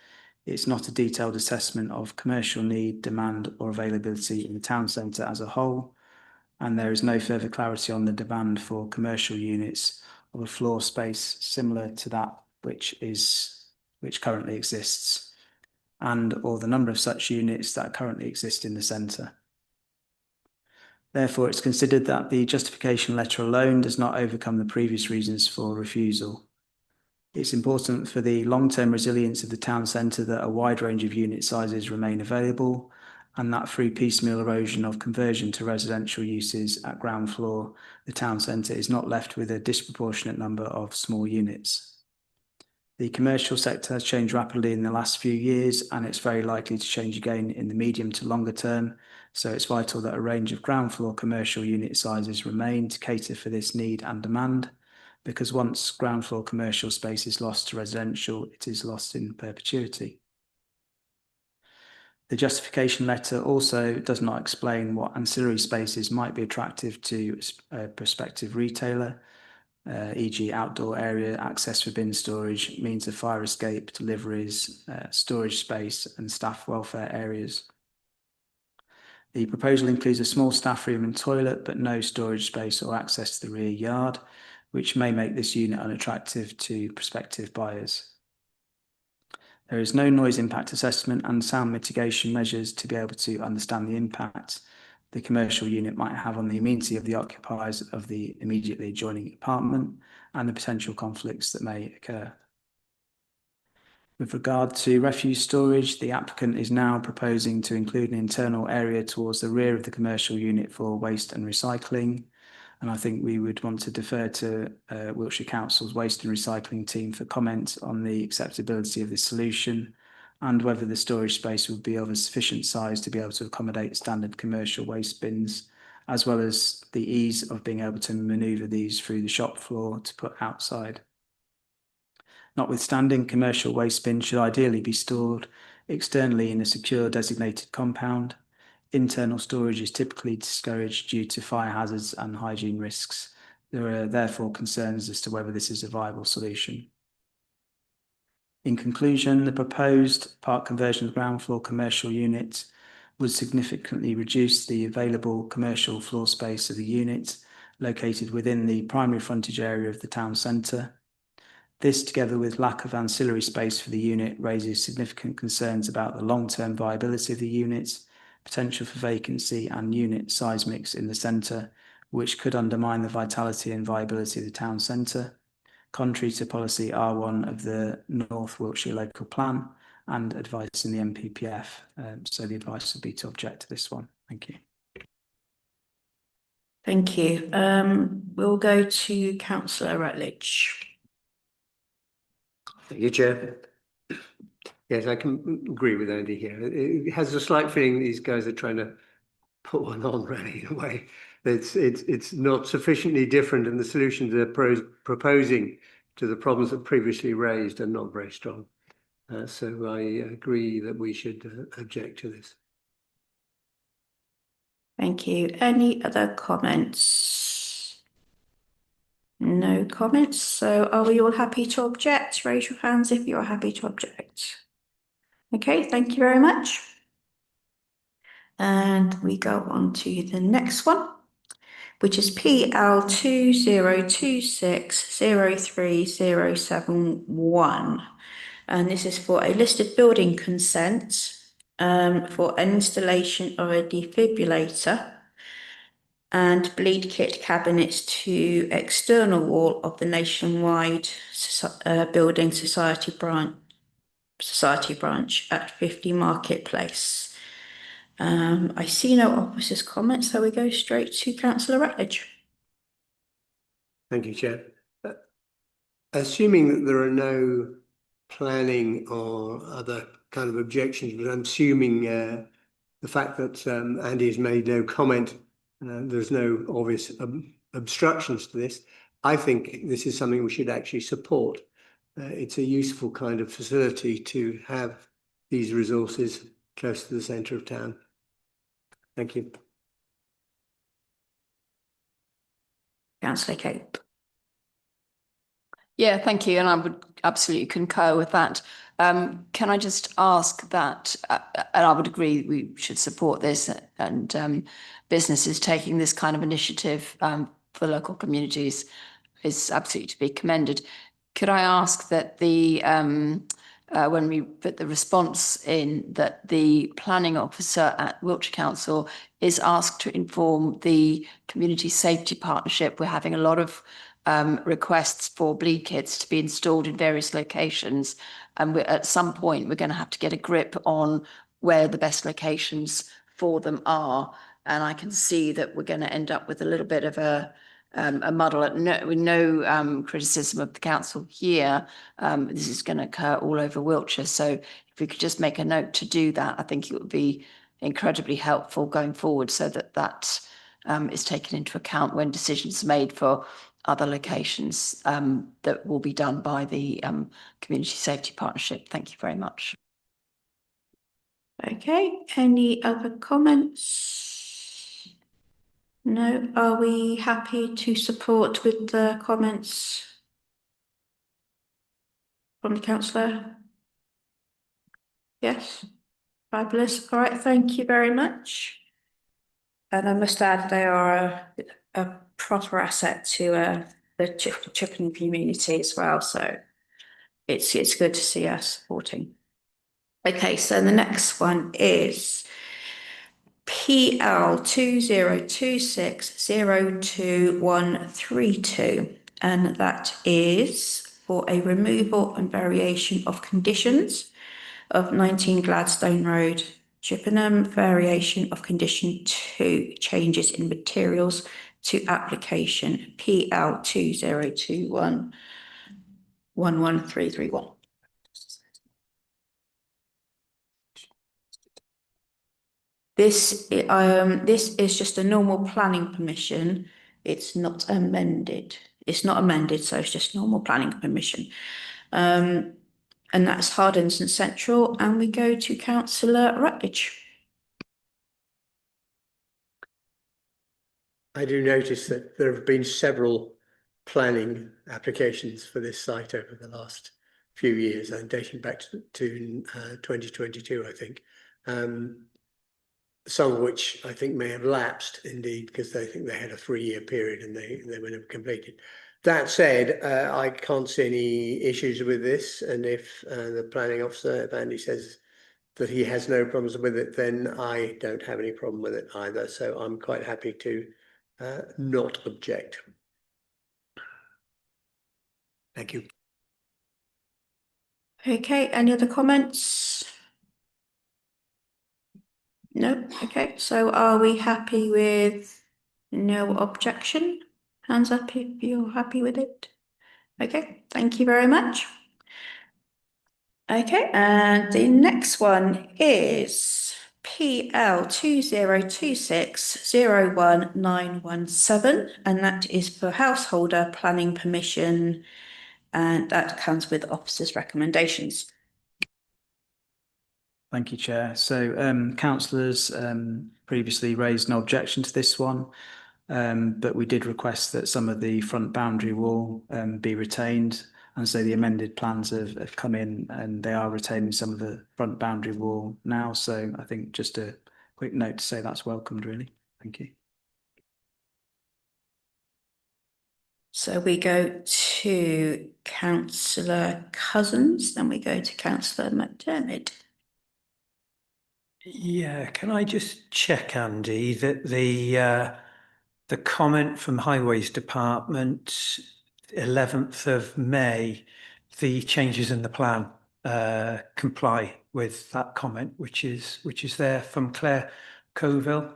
Speaker 7: it's not a detailed assessment of commercial need, demand or availability in the town centre as a whole, and there is no further clarity on the demand for commercial units of a floor space similar to that which currently exists, and or the number of such units that currently exist in the centre. Therefore, it's considered that the justification letter alone does not overcome the previous reasons for refusal. It's important for the long-term resilience of the town centre that a wide range of unit sizes remain available, and that through piecemeal erosion of conversion to residential uses at ground floor, the town centre is not left with a disproportionate number of small units. The commercial sector has changed rapidly in the last few years, and it's very likely to change again in the medium to longer term. So it's vital that a range of ground floor commercial unit sizes remain to cater for this need and demand, because once ground floor commercial space is lost to residential, it is lost in perpetuity. The justification letter also does not explain what ancillary spaces might be attractive to a prospective retailer, e.g. outdoor area, access for bin storage, means of fire escape, deliveries, storage space and staff welfare areas. The proposal includes a small staff room and toilet, but no storage space or access to the rear yard, which may make this unit unattractive to prospective buyers. There is no noise impact assessment and sound mitigation measures to be able to understand the impact the commercial unit might have on the amenity of the occupiers of the immediately adjoining apartment and the potential conflicts that may occur. With regard to refuse storage, the applicant is now proposing to include an internal area towards the rear of the commercial unit for waste and recycling. And I think we would want to defer to Wiltshire Council's waste and recycling team for comment on the acceptability of this solution and whether the storage space would be of a sufficient size to be able to accommodate standard commercial waste bins, as well as the ease of being able to manoeuvre these through the shop floor to put outside. Notwithstanding, commercial waste bins should ideally be stored externally in a secure designated compound. Internal storage is typically discouraged due to fire hazards and hygiene risks. There are therefore concerns as to whether this is a viable solution. In conclusion, the proposed part conversion of ground floor commercial unit would significantly reduce the available commercial floor space of the unit located within the primary frontage area of the town centre. This, together with lack of ancillary space for the unit, raises significant concerns about the long-term viability of the unit, potential for vacancy and unit size mix in the centre, which could undermine the vitality and viability of the town centre, contrary to policy R1 of the North Wiltshire Local Plan and advice in the NPPF. So the advice would be to object to this one. Thank you.
Speaker 4: Thank you. We'll go to Councillor Rutledge.
Speaker 11: Thank you, Chair. Yes, I can agree with Andy here. It has a slight feeling these guys are trying to put one on, really, in a way. It's not sufficiently different, and the solutions they're proposing to the problems that previously raised are not very strong. So I agree that we should object to this.
Speaker 4: Thank you. Any other comments? No comments. So are we all happy to object? Raise your hands if you're happy to object. Okay, thank you very much. And we go on to the next one, which is PL 2026-03071. And this is for a listed building consent for an installation of a defibrillator and bleed kit cabinets to external wall of the Nationwide Building Society branch at 50 Marketplace. I see no officers' comments, so we go straight to Councillor Rutledge.
Speaker 11: Thank you, Chair. Assuming that there are no planning or other kind of objections, but I'm assuming the fact that Andy has made no comment, there's no obvious obstructions to this. I think this is something we should actually support. It's a useful kind of facility to have these resources close to the centre of town. Thank you.
Speaker 4: Councillor Cape.
Speaker 3: Yeah, thank you. And I would absolutely concur with that. Can I just ask that, and I would agree we should support this, and businesses taking this kind of initiative for local communities is absolutely to be commended. Could I ask that the when we put the response in, that the planning officer at Wiltshire Council is asked to inform the Community Safety Partnership? We're having a lot of requests for bleed kits to be installed in various locations, and at some point we're going to have to get a grip on where the best locations for them are. And I can see that we're going to end up with a little bit of a muddle. With no criticism of the council here, this is going to occur all over Wiltshire. So if we could just make a note to do that, I think it would be incredibly helpful going forward, so that that is taken into account when decisions are made for other locations that will be done by the Community Safety Partnership. Thank you very much.
Speaker 4: Okay, any other comments? No, are we happy to support with the comments from the councillor? Yes, fabulous. All right, thank you very much. And I must add, they are a proper asset to the Chippenham community as well. So it's good to see us supporting. Okay, so the next one is PL 2026-02132, and that is for a removal and variation of conditions of 19 Gladstone Road, Chippenham, variation of condition 2, changes in materials to application PL 2021-11331. This is just a normal planning permission. It's not amended. It's not amended, so it's just normal planning permission. And that's Hardens and Central, and we go to councillor Rutledge.
Speaker 11: I do notice that there have been several planning applications for this site over the last few years, and dating back to 2022, I think. Some of which I think may have lapsed indeed, because they think they had a 3-year period and they were never completed. That said, I can't see any issues with this, and if the planning officer, if Andy says that he has no problems with it, then I don't have any problem with it either. So I'm quite happy to not object. Thank you.
Speaker 4: Okay, any other comments? No, okay, so are we happy with no objection? Hands up if you're happy with it. Okay, thank you very much. Okay, and the next one is PL 2026-01917, and that is for householder planning permission, and that comes with officers' recommendations.
Speaker 7: Thank you, Chair. So councillors previously raised no objection to this one, but we did request that some of the front boundary wall be retained. And so the amended plans have come in and they are retaining some of the front boundary wall now. So I think just a quick note to say that's welcomed, really. Thank you.
Speaker 4: So we go to councillor Cousins, then we go to councillor McDermott.
Speaker 5: Yeah, can I just check, Andy, that the comment from Highways Department, 11th of May, the changes in the plan comply with that comment, which is there from Claire Coville?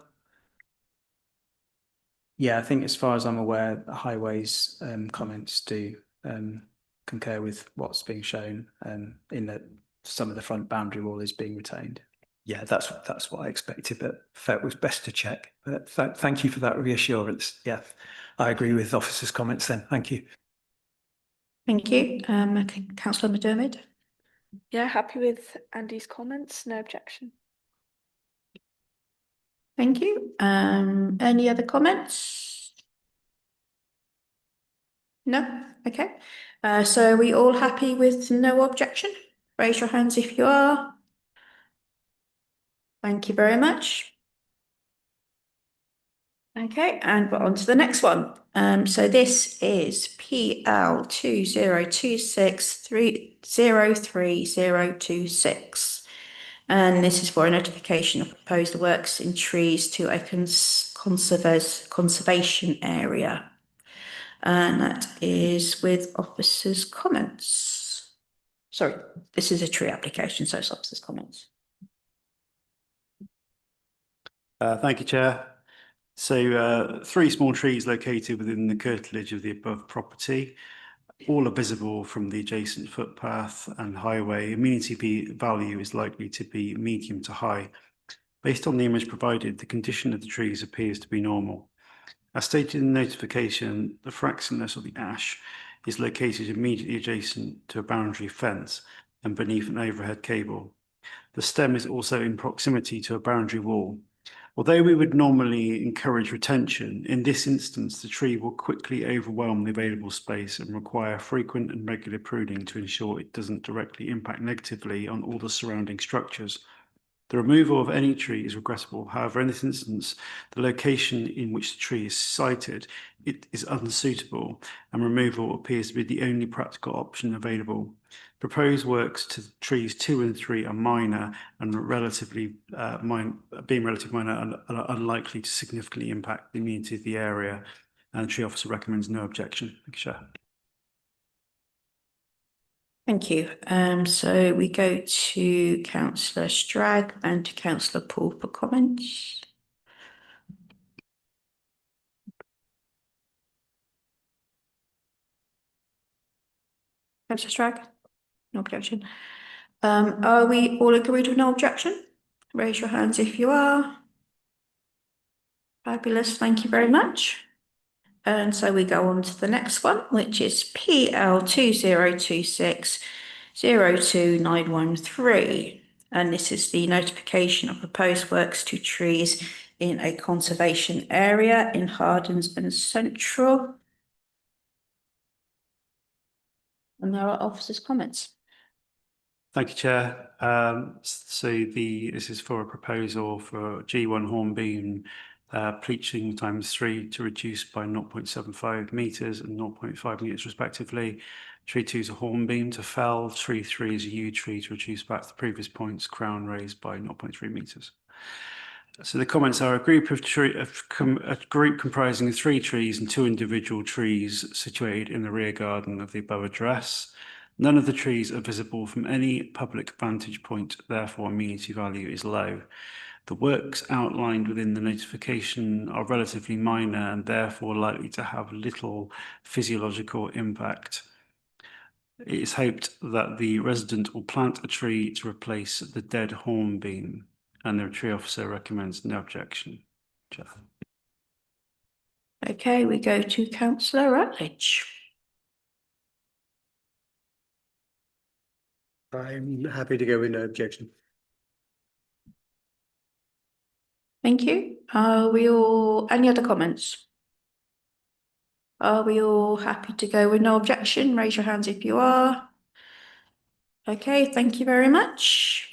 Speaker 7: Yeah, I think as far as I'm aware, the Highways comments do concur with what's being shown in that some of the front boundary wall is being retained.
Speaker 5: Yeah, that's what I expected, but felt it was best to check. But thank you for that reassurance. Yeah, I agree with officers' comments then. Thank you.
Speaker 4: Thank you. Councillor McDermott.
Speaker 8: Yeah, happy with Andy's comments, no objection.
Speaker 4: Thank you. Any other comments? No? Okay. So are we all happy with no objection? Raise your hands if you are. Thank you very much. Okay, and we're on to the next one. So this is PL 2026-303-026. And this is for a notification of proposed works in trees to a conservation area. And that is with officers' comments. Sorry, this is a tree application, so it's officers' comments.
Speaker 12: Thank you, Chair. So 3 small trees located within the curtilage of the above property. All are visible from the adjacent footpath and highway. Amenity value is likely to be medium to high. Based on the image provided, the condition of the trees appears to be normal. As stated in the notification, the Fraxinus, or the ash, is located immediately adjacent to a boundary fence and beneath an overhead cable. The stem is also in proximity to a boundary wall. Although we would normally encourage retention, in this instance, the tree will quickly overwhelm the available space and require frequent and regular pruning to ensure it doesn't directly impact negatively on all the surrounding structures. The removal of any tree is regrettable. However, in this instance, the location in which the tree is sited, it is unsuitable, and removal appears to be the only practical option available. Proposed works to trees 2 and 3 are minor and relatively minor and are unlikely to significantly impact the amenity of the area. And the tree officer recommends no objection. Thank you, Chair.
Speaker 4: Thank you. So we go to Councillor Stragg and to Councillor Poole for comments. Councillor Stragg? No objection. Are we all agreed with no objection? Raise your hands if you are. Fabulous, thank you very much. And so we go on to the next one, which is PL 2026-02913. And this is the notification of proposed works to trees in a conservation area in Hardens and Central. And there are officers' comments.
Speaker 12: Thank you, Chair. This is for a proposal for G1 Hornbeam pleaching ×3 to reduce by 0.75 metres and 0.5 metres respectively. Tree 2 is a hornbeam to fell. Tree 3 is a yew tree to reduce back to the previous points, crown raised by 0.3 metres. So the comments are a group comprising of 3 trees and 2 individual trees situated in the rear garden of the above address. None of the trees are visible from any public vantage point, therefore amenity value is low. The works outlined within the notification are relatively minor and therefore likely to have little physiological impact. It is hoped that the resident will plant a tree to replace the dead hornbeam, and the tree officer recommends no objection. Chair.
Speaker 4: Okay, we go to Councillor Rutledge.
Speaker 11: I'm happy to go with no objection.
Speaker 4: Thank you. Are we all, any other comments? Are we all happy to go with no objection? Raise your hands if you are. Okay, thank you very much.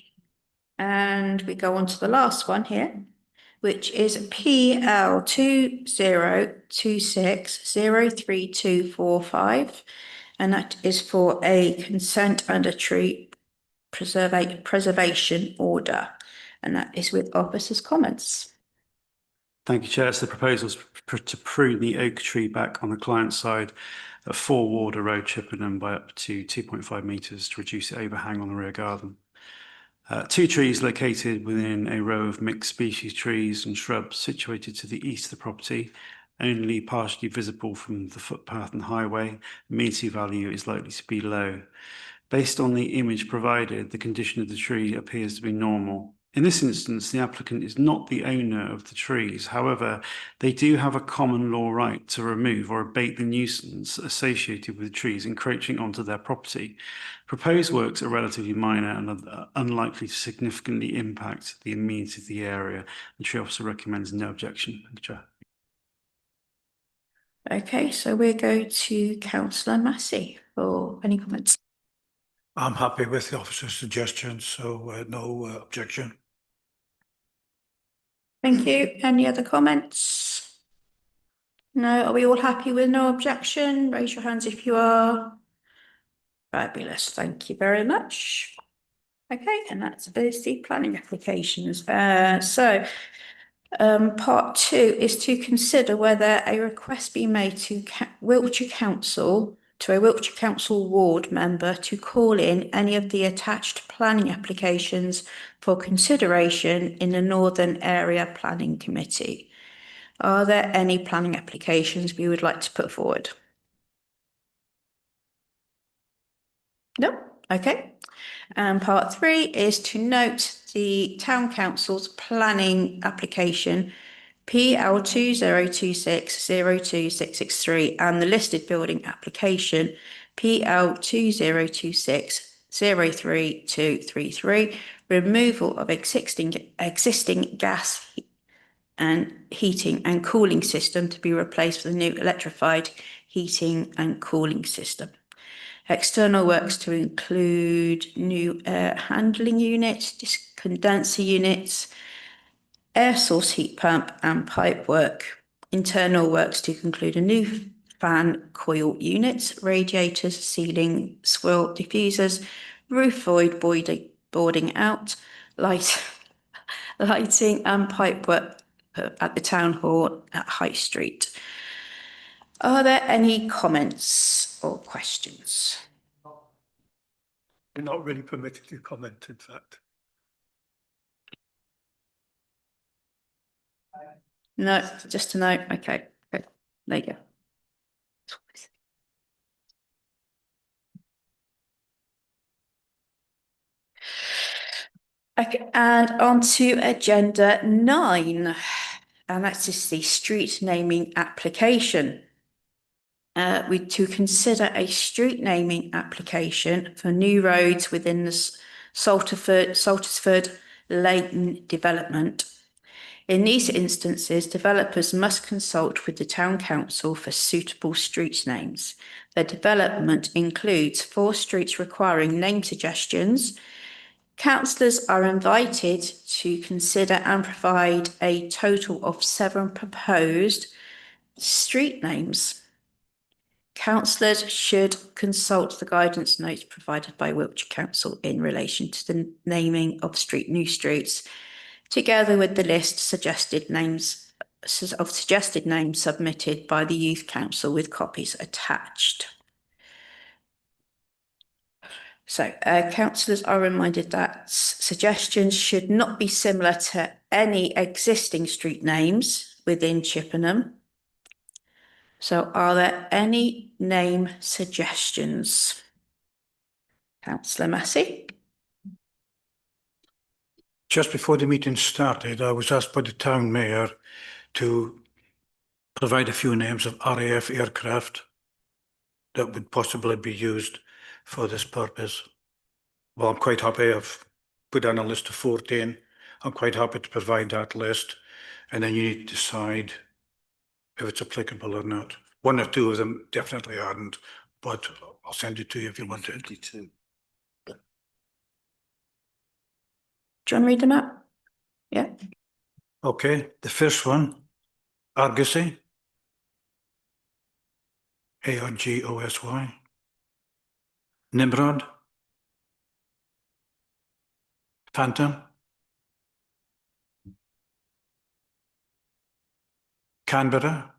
Speaker 4: And we go on to the last one here, which is PL 2026-03245. And that is for a consent under tree preservation order. And that is with officers' comments.
Speaker 12: Thank you, Chair. It's the proposals to prune the oak tree back on the client's side at 4 Warder Road, Chippenham, by up to 2.5 metres to reduce the overhang on the rear garden. 2 trees located within a row of mixed species trees and shrubs situated to the east of the property, only partially visible from the footpath and highway. Amenity value is likely to be low. Based on the image provided, the condition of the tree appears to be normal. In this instance, the applicant is not the owner of the trees. However, they do have a common law right to remove or abate the nuisance associated with trees encroaching onto their property. Proposed works are relatively minor and are unlikely to significantly impact the amenity of the area. The tree officer recommends no objection. Thank you, Chair.
Speaker 4: Okay, so we'll go to Councillor Massey for any comments.
Speaker 9: I'm happy with the officer's suggestions, so no objection.
Speaker 4: Thank you. Any other comments? No, are we all happy with no objection? Raise your hands if you are. Fabulous, thank you very much. Okay, and that's the planning applications. Part 2 is to consider whether a request be made to Wiltshire Council, to a Wiltshire Council ward member to call in any of the attached planning applications for consideration in the Northern Area Planning Committee. Are there any planning applications we would like to put forward? No? Okay. And part 3 is to note the Town Council's planning application PL 2026-02663 and the listed building application PL 2026-03233, removal of existing gas and heating and cooling system to be replaced with a new electrified heating and cooling system. External works to include new air handling units, condenser units, air source heat pump and pipe work. Internal works to include a new fan coil units, radiators, ceiling, swirl diffusers, roof void boarding out, lighting and pipe work at the Town Hall at High Street. Are there any comments or questions?
Speaker 9: You're not really permitted to comment, in fact.
Speaker 4: No, just a note. Okay, good. There you go. Okay, and on to agenda 9, and that's just the street naming application. to consider a street naming application for new roads within the Saltersford Leighton development. In these instances, developers must consult with the town council for suitable street names. The development includes 4 streets requiring name suggestions. Councillors are invited to consider and provide a total of 7 proposed street names. Councillors should consult the guidance notes provided by Wiltshire Council in relation to the naming of new streets, together with the list of suggested names submitted by the Youth Council with copies attached. So councillors are reminded that suggestions should not be similar to any existing street names within Chippenham. So are there any name suggestions? Councillor Massey?
Speaker 13: Just before the meeting started, I was asked by the town mayor to provide a few names of RAF aircraft that would possibly be used for this purpose. Well, I'm quite happy. I've put down a list of 14. I'm quite happy to provide that list, and then you need to decide if it's applicable or not. 1 or 2 of them definitely aren't, but I'll send it to you if you want it.
Speaker 6: 52.
Speaker 4: Do you want to read them out? Yeah.
Speaker 13: Okay, the first one, Argosy. Argosy. Nimrod. Phantom. Canberra.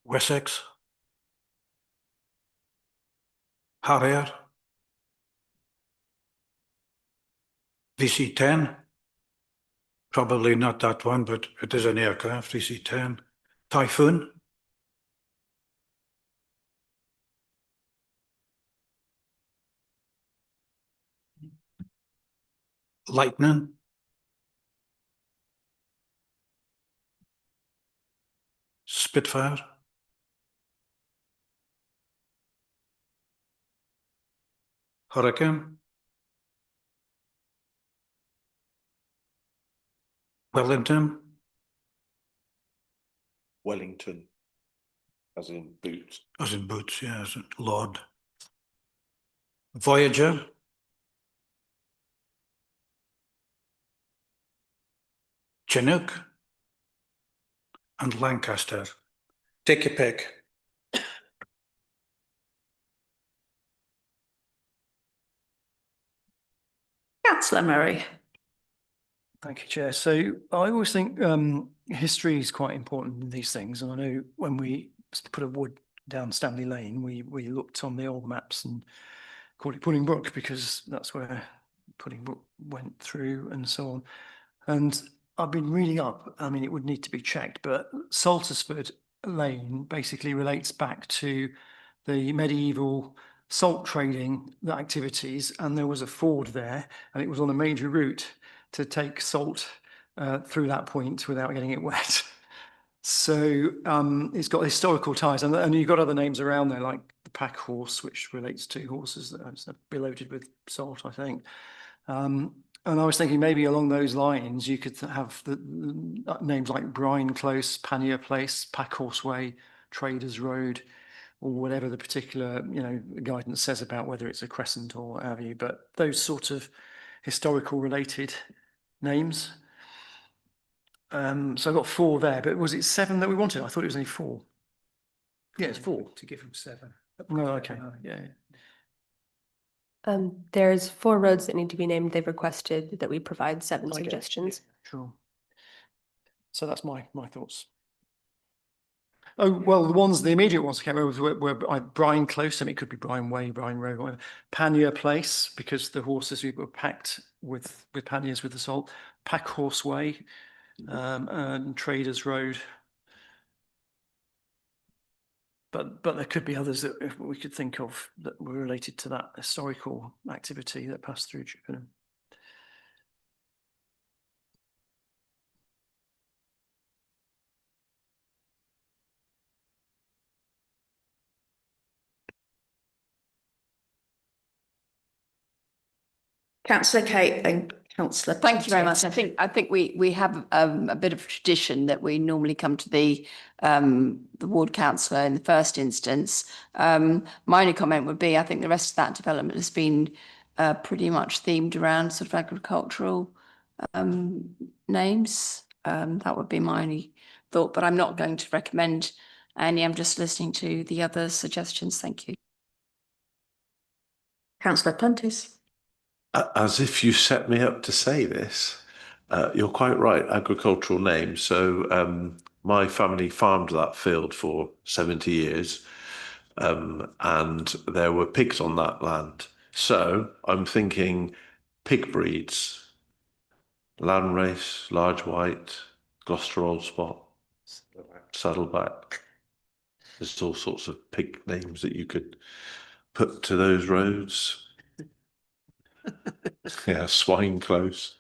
Speaker 13: Wessex. Harrier. VC-10. Probably not that one, but it is an aircraft, VC-10. Typhoon. Lightning. Spitfire. Hurricane. Wellington.
Speaker 6: Wellington, as in boots.
Speaker 13: As in boots, yeah, as in Lord. Voyager. Chinook. And Lancaster. Take your pick.
Speaker 4: Councillor Murray.
Speaker 1: Thank you, Chair. So I always think history is quite important in these things. And I know when we put a wood down Stanley Lane, we looked on the old maps and called it Puddingbrook because that's where Puddingbrook went through and so on. And I've been reading up, I mean, it would need to be checked, but Saltersford Lane basically relates back to the medieval salt trading activities, and there was a ford there, and it was on a major route to take salt through that point without getting it wet. So it's got historical ties, and you've got other names around there, like the pack horse, which relates to horses that are beloaded with salt, I think. And I was thinking maybe along those lines, you could have the names like Brine Close, Pannier Place, Packhorse Way, Traders Road, or whatever the particular, guidance says about whether it's a crescent or what have you. But those sort of historical related names. So I've got 4 there, but was it 7 that we wanted? I thought it was only 4. Yeah, it's 4.
Speaker 13: To give him 7.
Speaker 1: No, okay, yeah.
Speaker 2: There's 4 roads that need to be named. They've requested that we provide 7
Speaker 1: Okay,
Speaker 2: suggestions.
Speaker 1: yeah, sure. So that's my thoughts. Oh, well, the immediate ones I came over were Brine Close, and it could be Brine Way, Brine Road, whatever. Pannier Place, because the horses were packed with panniers with the salt. Packhorse Way, and Traders Road. But there could be others that we could think of that were related to that historical activity that passed through Chippenham.
Speaker 4: Councillor Kate and Councillor.
Speaker 3: Thank you very much.
Speaker 4: Pontius.
Speaker 3: I think we have a bit of tradition that we normally come to the ward councillor in the first instance. My only comment would be I think the rest of that development has been pretty much themed around sort of agricultural names. That would be my only thought, but I'm not going to recommend any. I'm just listening to the other suggestions. Thank you.
Speaker 4: Councillor Pontius.
Speaker 6: As if you set me up to say this, you're quite right, agricultural name. So my family farmed that field for 70 years and there were pigs on that land. So I'm thinking pig breeds, Landrace, Large White, Gloucester Old Spot, Saddleback. There's all sorts of pig names that you could put to those roads. Yeah, Swine Close.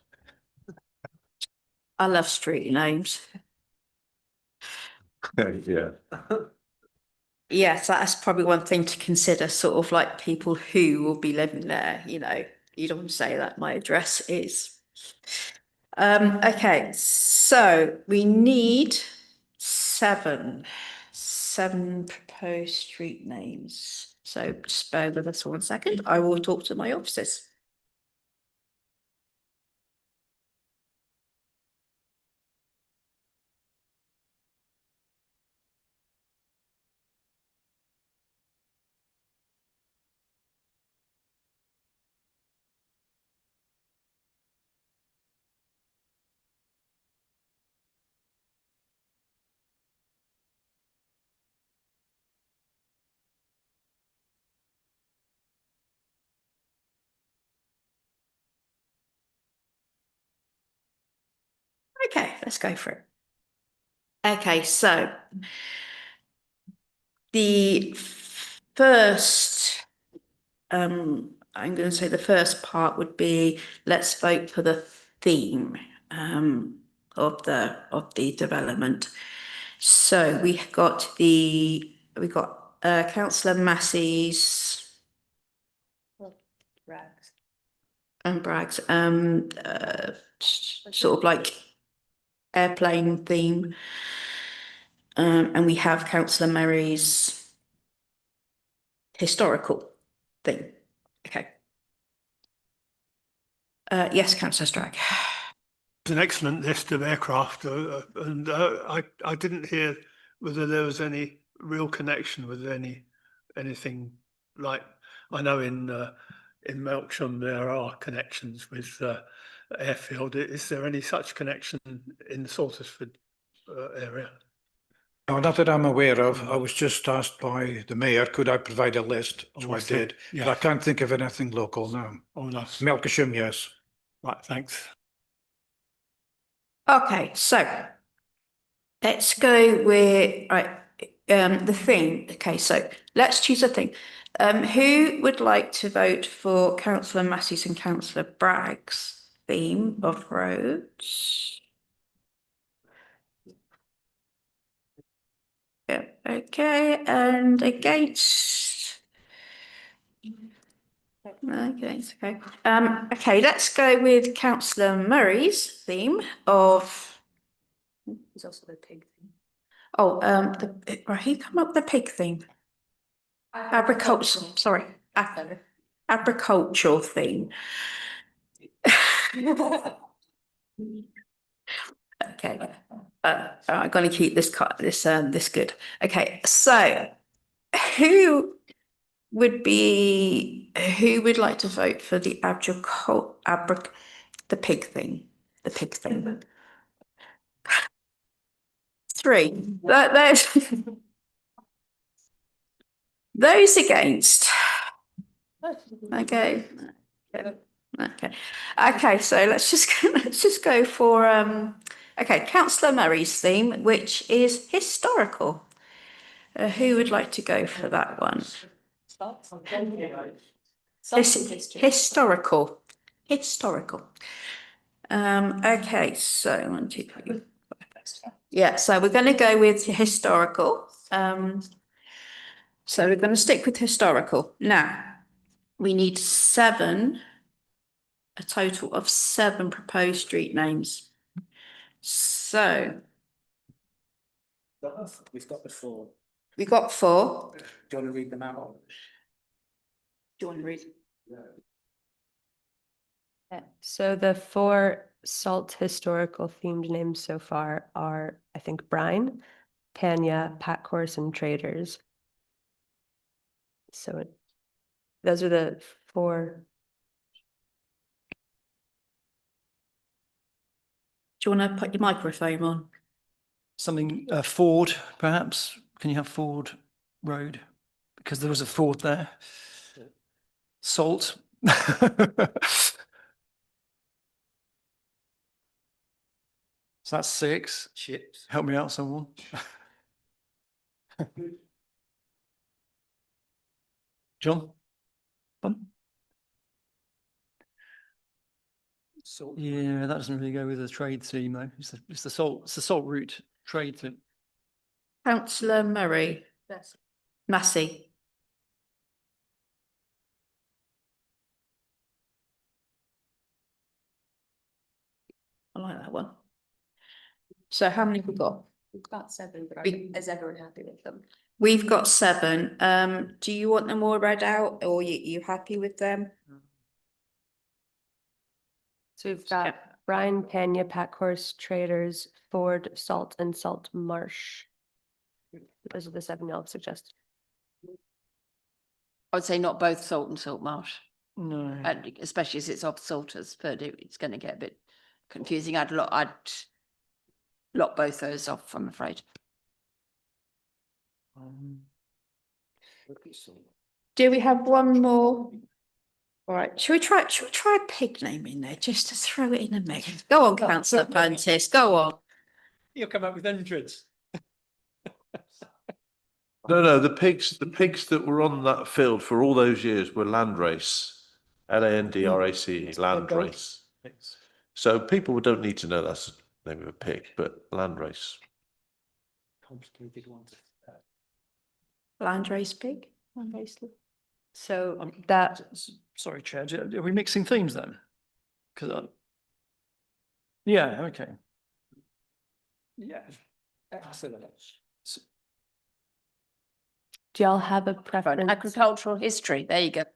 Speaker 4: I love street names.
Speaker 6: Yeah.
Speaker 4: Yes, that's probably one thing to consider, sort of like people who will be living there, you know, you don't want to say that my address is. Okay, so we need seven proposed street names. So just bear with us 1 second. I will talk to my officers. Okay, let's go for it. Okay, so the first, I'm going to say the first part would be let's vote for the theme of the development. So we got Councillor Massey's Bragg's sort of like airplane theme, and we have Councillor Murray's historical theme. Okay. Yes, Councillor Strag.
Speaker 9: It's an excellent list of aircraft, and I didn't hear whether there was any real connection with anything like, I know in Melksham there are connections with airfield. Is there any such connection in the Saltersford area?
Speaker 13: No, not that I'm aware of. I was just asked by the mayor, could I provide a list? So I did, but I can't think of anything local now.
Speaker 9: Oh, no.
Speaker 13: Melksham, yes.
Speaker 9: Right, thanks.
Speaker 4: Okay, so let's go with the theme. Okay, so let's choose a thing. Who would like to vote for Councillor Massey's and Councillor Bragg's theme of roads? Yeah, okay, and against? Against, okay. Okay, let's go with Councillor Murray's theme of. He's also the pig theme. Oh, he come up with the pig theme. Agricultural, sorry, agricultural theme. Okay, I'm going to keep this good. Okay, so who would like to vote for the pig thing? The pig thing. 3. Those against. Okay. Okay, so let's just go for Councillor Murray's theme, which is historical. Who would like to go for that one? Historical. Okay, so 1, 2, 3. Yeah, so we're going to go with historical. So we're going to stick with historical. Now, we need 7 a total of 7 proposed street names. So
Speaker 7: We've got the 4.
Speaker 4: we got 4.
Speaker 7: Do you want to read them out?
Speaker 4: Do you want to read?
Speaker 2: So the 4 salt historical themed names so far are, I think, Brine, Panya, Pack Horse, and Traders. So those are the 4.
Speaker 4: Do you want to put your microphone on?
Speaker 1: Something, Ford, perhaps? Can you have Ford Road? Because there was a Ford there. Salt. So that's 6.
Speaker 7: Chips.
Speaker 1: Help me out, someone. John?
Speaker 7: Salt.
Speaker 1: Yeah, that doesn't really go with the trade theme though. It's the salt route trade theme.
Speaker 4: Councillor Murray. Massey. I like that one. So how many have we got?
Speaker 2: We've got 7, but
Speaker 4: is
Speaker 2: everyone happy with them?
Speaker 4: We've got 7. Do you want them all read out, or you happy with them?
Speaker 2: So we've got Brine, Panya, Pack Horse, Traders, Ford, Salt, and Salt Marsh. Those are the 7 y'all have suggested.
Speaker 3: I would say not both Salt and Salt Marsh,
Speaker 1: No.
Speaker 3: and especially as it's off Salters, but it's going to get a bit confusing. I'd lock both those off, I'm afraid.
Speaker 4: Do we have one more? All right, should we try a pig name in there just to throw it in the mix? Go on, Councillor Prentice, go on.
Speaker 1: You'll come up with hundreds.
Speaker 6: No, the pigs that were on that field for all those years were Landrace, Landrace, Landrace. So people don't need to know that's the name of a pig, but Landrace.
Speaker 7: Complicated ones.
Speaker 4: Landrace pig? Landrace.
Speaker 2: So that,
Speaker 1: Sorry, Chair, are we mixing themes then? Because yeah, okay. Yeah. Excellent.
Speaker 2: do y'all have a
Speaker 3: Fine.
Speaker 2: preference?
Speaker 3: Agricultural history, there you go.
Speaker 2: Do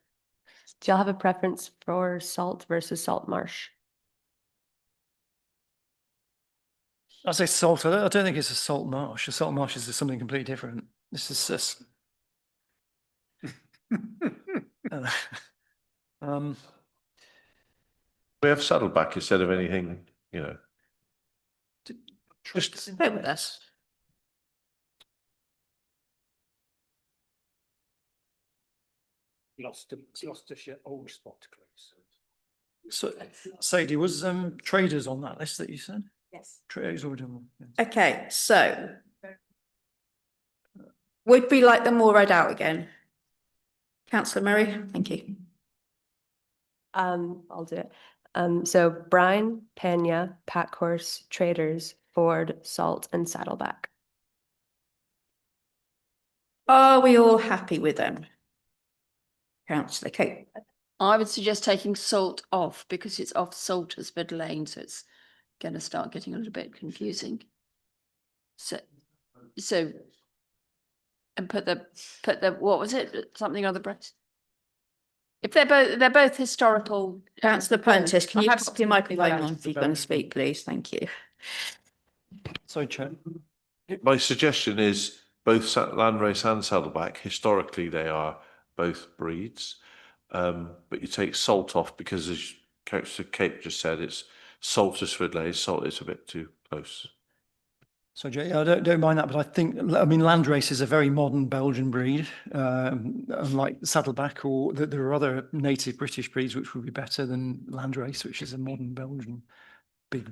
Speaker 2: y'all have a preference for Salt versus Salt Marsh?
Speaker 1: I say salt. I don't think it's a salt marsh. A salt marsh is something completely different. This is just.
Speaker 6: We have Saddleback instead of anything, you know.
Speaker 1: Just
Speaker 4: Stay with us.
Speaker 7: Gloucestershire Old Spot Close.
Speaker 1: so, Sadie, was traders on that list that you said?
Speaker 2: Yes.
Speaker 1: Traders already on. Yeah.
Speaker 4: Okay, so would we like them all read out again? Councillor Murray, thank you.
Speaker 2: I'll do it. So Brine, Panya, Pack Horse, Traders, Ford, Salt, and Saddleback.
Speaker 4: Are we all happy with them? Councillor Kate.
Speaker 3: I would suggest taking Salt off because it's off Salters Bid Lane, so it's going to start getting a little bit confusing. So, and put the what was it? Something on the breast. If they're both historical.
Speaker 4: Councillor Prentice, can you
Speaker 3: Perhaps-
Speaker 4: pop your microphone on if you're going to speak, please? Thank you.
Speaker 1: Sorry, Chair.
Speaker 6: My suggestion is both Landrace and Saddleback, historically they are both breeds. But you take Salt off because as Councillor Cape just said, it's Salters Fidley, Salt is a bit too close.
Speaker 1: So, Jay, I don't mind that, but I mean, Landrace is a very modern Belgian breed, unlike Saddleback, or there are other native British breeds which would be better than Landrace, which is a modern Belgian big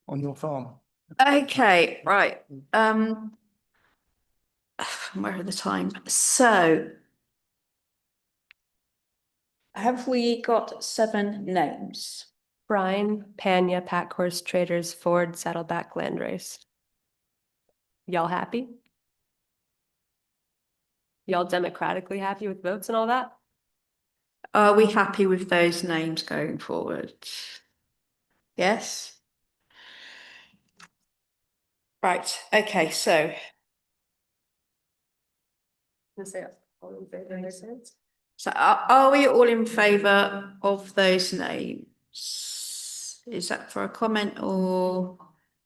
Speaker 1: on your farm.
Speaker 4: Okay, right. Where are the time? So have we got 7 names?
Speaker 2: Brine, Panya, Pack Horse, Traders, Ford, Saddleback, Landrace. Y'all happy? Y'all democratically happy with votes and all that?
Speaker 4: Are we happy with those names going forward? Yes? Right, okay, so so are we all in favour of those names? Is that for a comment or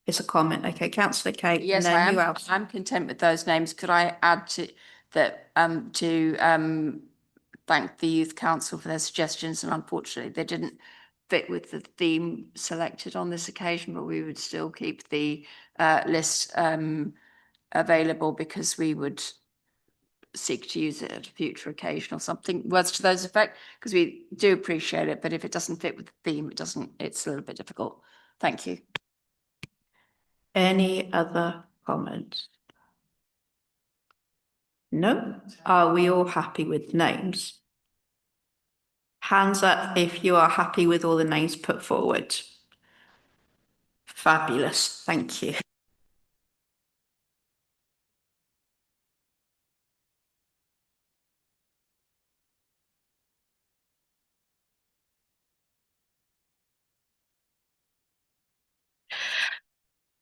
Speaker 4: it's a comment? Okay, councillor Kate, and
Speaker 3: Yes, I
Speaker 4: then who
Speaker 3: am.
Speaker 4: else?
Speaker 3: I'm content with those names. Could I add to that, thank the youth council for their suggestions, and unfortunately they didn't fit with the theme selected on this occasion, but we would still keep the list available because we would seek to use it at a future occasion or something, words to those effect, because we do appreciate it, but if it doesn't fit with the theme, it's a little bit difficult. Thank you.
Speaker 4: Any other comments? No? Are we all happy with names? Hands up if you are happy with all the names put forward. Fabulous, thank you.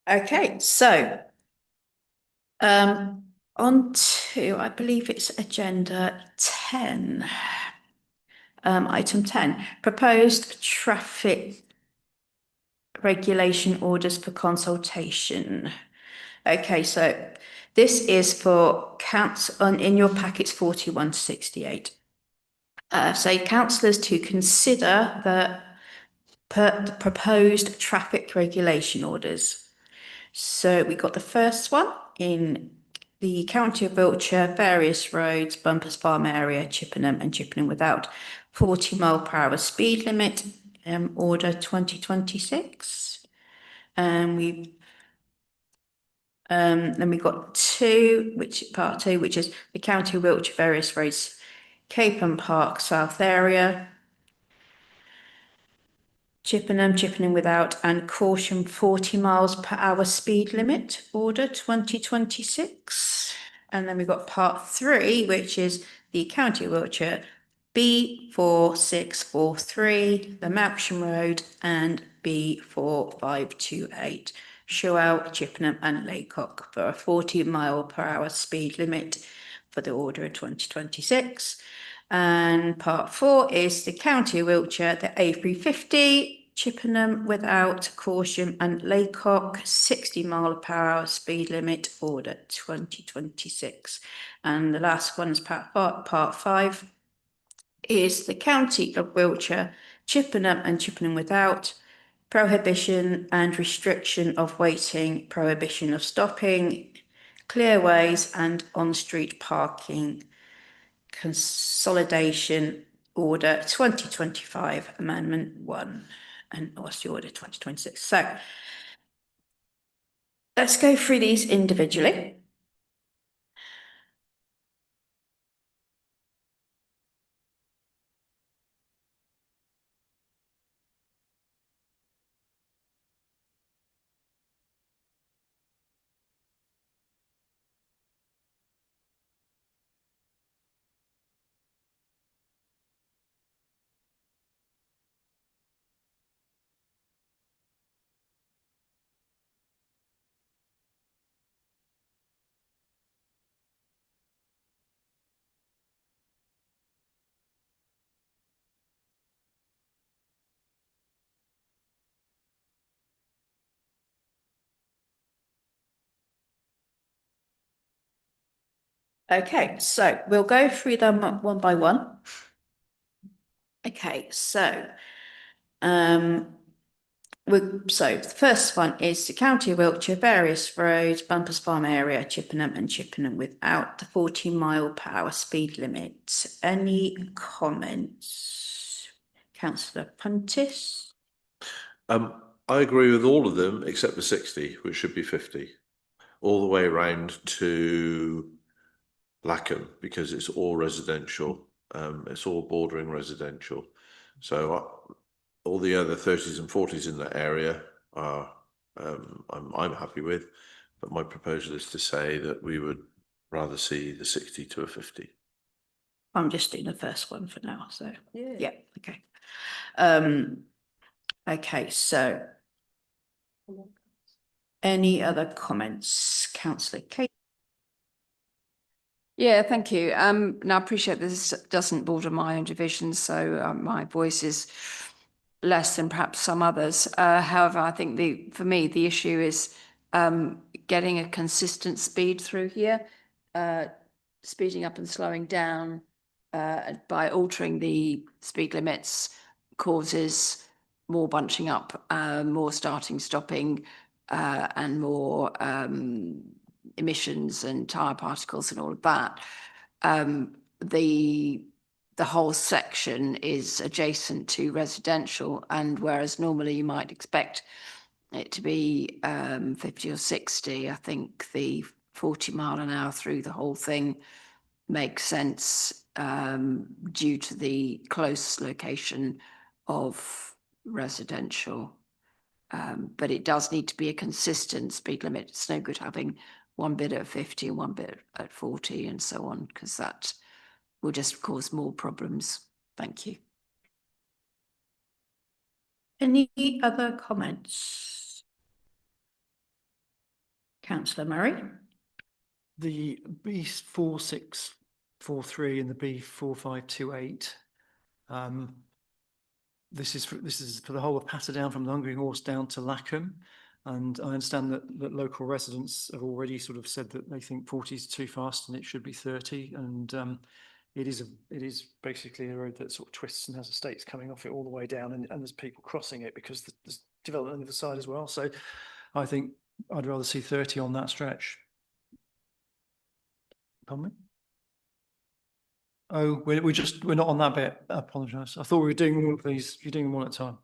Speaker 4: Okay, so on to, I believe it's agenda 10. Item 10, proposed traffic regulation orders for consultation. Okay, so this is for in your packets 41 to 68. So councillors to consider the proposed traffic regulation orders. So we got the first one in the County of Wiltshire, various roads, Bumpers Farm area, Chippenham and Chippenham without 40-mile-per-hour speed limit, order 2026. And then we got part two, which is the County of Wiltshire, various roads, Capeham Park South area, Chippenham without, and caution 40 miles per hour speed limit, order 2026. And then we've got part three, which is the County of Wiltshire, B4643, the Melksham Road, and B4528, Shewell, Chippenham and Laycock for a 40-mile-per-hour speed limit for the order of 2026. And part four is the County of Wiltshire, the A350, Chippenham without, caution and Laycock, 60-mile-per-hour speed limit, order 2026. And the last one is part five, is the County of Wiltshire, Chippenham and Chippenham without, prohibition and restriction of waiting, prohibition of stopping, clearways and on-street parking, consolidation order 2025 amendment 1, and what's the order 2026. So let's go through these individually. Okay, so we'll go through them one by one. Okay, so the first one is the County of Wiltshire, various roads, Bumpers Farm area, Chippenham and Chippenham without the 40-mile-per-hour speed limit. Any comments? Councillor Puntis?
Speaker 6: I agree with all of them except the 60, which should be 50, all the way around to Lackham, because it's all residential. It's all bordering residential. So all the other 30s and 40s in that area are I'm happy with, but my proposal is to say that we would rather see the 60 to a 50.
Speaker 4: I'm just doing the first one for now, so,
Speaker 2: Yeah.
Speaker 4: yeah, okay. Okay, so any other comments, councillor Kate?
Speaker 3: Yeah, thank you. Now I appreciate this doesn't border my own division, so my voice is less than perhaps some others. However, I think for me, the issue is getting a consistent speed through here, speeding up and slowing down by altering the speed limits causes more bunching up, more starting, stopping, and more emissions and tire particles and all of that. The whole section is adjacent to residential, and whereas normally you might expect it to be 50 or 60, I think the 40 mile an hour through the whole thing makes sense due to the close location of residential. But it does need to be a consistent speed limit. It's no good having one bit at 50 and one bit at 40 and so on, because that will just cause more problems. Thank you.
Speaker 4: Any other comments? Councillor Murray?
Speaker 5: The B4643 and the B4528. This is for the whole of Passerdown from the Hungry Horse down to Lackham. And I understand that local residents have already sort of said that they think 40 is too fast and it should be 30. And it is basically a road that sort of twists and has estates coming off it all the way down, and there's people crossing it because there's development on the other side as well. So I think I'd rather see 30 on that stretch. Pardon me? Oh, we're not on that bit. I apologise. I thought we were doing all of these. You're doing them one at a time.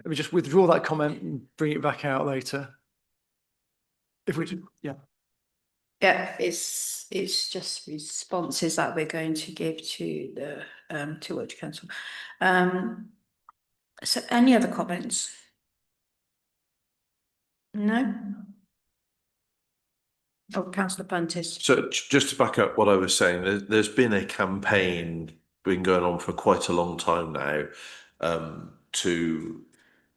Speaker 5: Let me just withdraw that comment and bring it back out later. If we do, yeah.
Speaker 4: Yeah, it's just responses that we're going to give to the to Wiltshire Council. So any other comments? No? Oh, councillor Pantis.
Speaker 6: So just to back up what I was saying, there's been a campaign been going on for quite a long time now to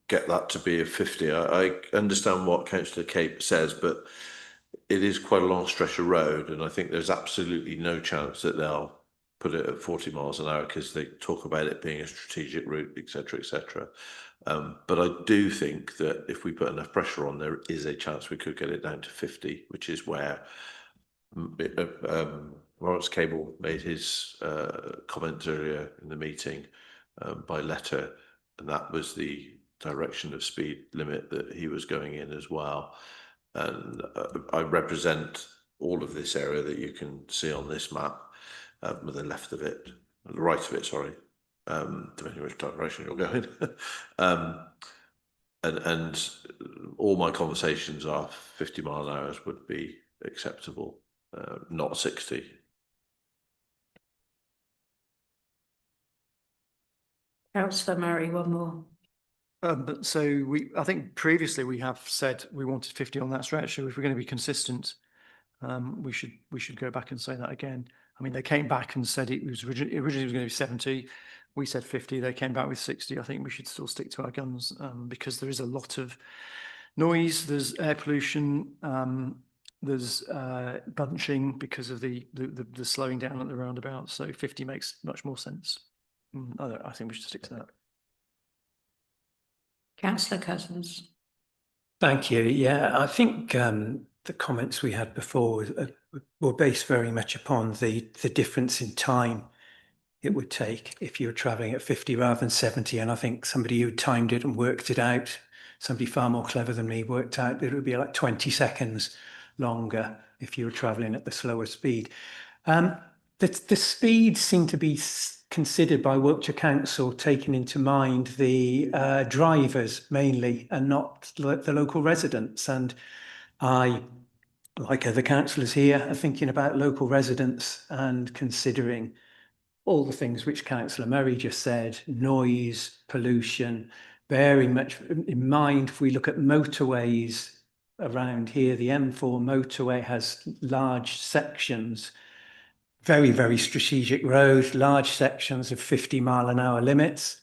Speaker 6: get that to be a 50. I understand what Councillor Cape says, but it is quite a long stretch of road, and I think there's absolutely no chance that they'll put it at 40 miles an hour because they talk about it being a strategic route, etc., etc. But I do think that if we put enough pressure on, there is a chance we could get it down to 50, which is where Lawrence Cable made his comment earlier in the meeting by letter, and that was the direction of speed limit that he was going in as well. And I represent all of this area that you can see on this map, with the left of it, the right of it, sorry, depending which direction you're going. And all my conversations are 50 mile an hour would be acceptable, not 60.
Speaker 4: Councillor Murray, one more.
Speaker 5: But so I think previously we have said we wanted 50 on that stretch. So if we're going to be consistent, we should go back and say that again. I mean, they came back and said it was originally was going to be 70. We said 50. They came back with 60. I think we should still stick to our guns because there is a lot of noise. There's air pollution. There's bunching because of the slowing down at the roundabout. So 50 makes much more sense. I think we should stick to that.
Speaker 4: Councillor Cousins.
Speaker 5: Thank you. Yeah, I think the comments we had before were based very much upon the difference in time it would take if you were travelling at 50 rather than 70. And I think somebody who timed it and worked it out, somebody far more clever than me, worked out that it would be like 20 seconds longer if you were travelling at the slower speed. The speed seemed to be considered by Wiltshire Council, taking into mind the drivers mainly and not the local residents. And I, like other councillors here, are thinking about local residents and considering all the things which Councillor Murray just said, noise, pollution, bearing much in mind. If we look at motorways around here, the M4 motorway has large sections very, very strategic road, large sections of 50-mile-an-hour limits.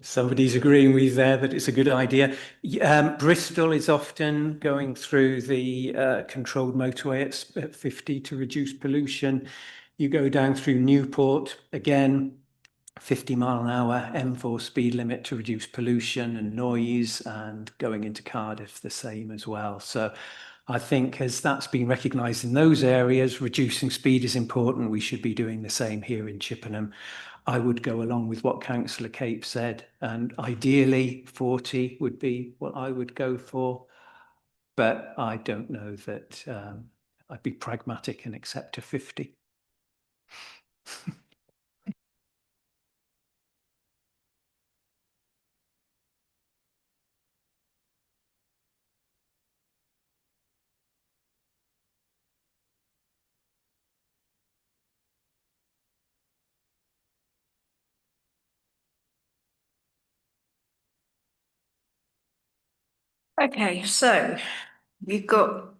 Speaker 5: Somebody's agreeing with there that it's a good idea. Bristol is often going through the controlled motorway at 50 to reduce pollution. You go down through Newport, again, 50-mile-an-hour M4 speed limit to reduce pollution and noise, and going into Cardiff the same as well. So I think as that's been recognised in those areas, reducing speed is important. We should be doing the same here in Chippenham. I would go along with what Councillor Cape said, and ideally 40 would be what I would go for, but I don't know that I'd be pragmatic and accept a 50.
Speaker 4: Okay, so we've got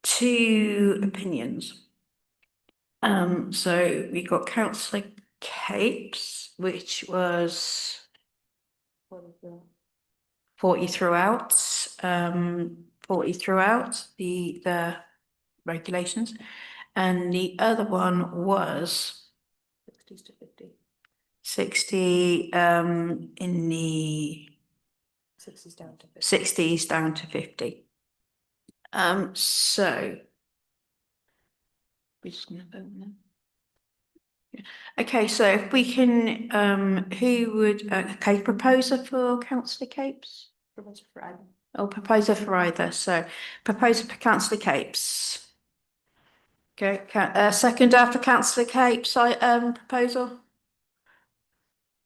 Speaker 4: two opinions. So we got Councillor Capes, which was 40 throughout, 40 throughout the regulations, and the other one was 60 in the 60s down to 50. So we're just gonna vote on them. Yeah. Okay, so if we can, who would, okay, proposer for Councillor Capes? Proposer for either. Oh, proposer for either, so proposer for Councillor Capes. Okay, second after Councillor Capes, proposal.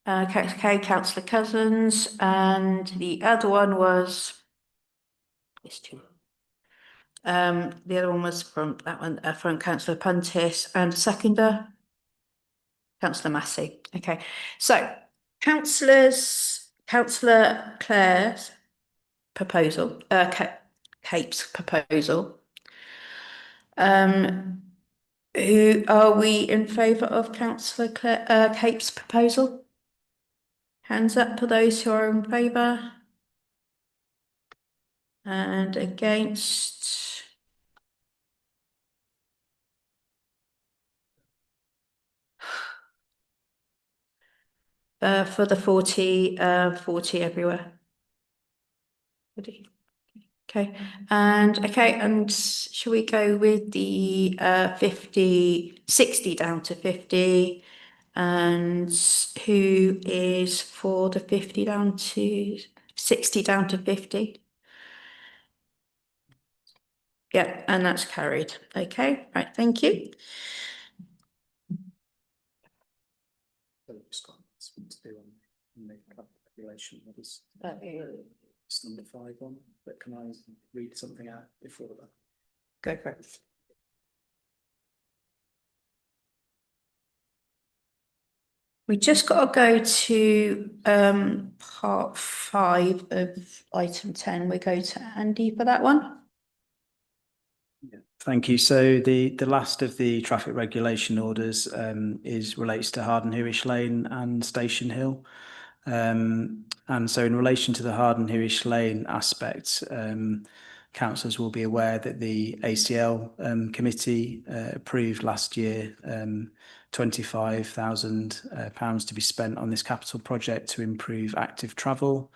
Speaker 4: Okay, Councillor Cousins, and the other one was this two. The other one was from that one from Councillor Puntis, and seconder Councillor Massey. Okay, so Councillor Clare's proposal, Cape's proposal. Who are we in favour of Councillor Cape's proposal? Hands up for those who are in favour. And against. For the 40 everywhere. Okay, and shall we go with the 60 down to 50? And who is for the 50 down to 60 down to 50? Yeah, and that's carried. Okay, right, thank you.
Speaker 7: It's number 5 on, but can I read something out before that?
Speaker 4: Go for it. We just got to go to part 5 of item 10. We go to Andy for that one.
Speaker 7: Yeah, thank you. So the last of the traffic regulation orders relates to Harden-Hewish Lane and Station Hill. And so in relation to the Harden-Hewish Lane aspect, councillors will be aware that the ACL committee approved last year £25,000 to be spent on this capital project to improve active travel.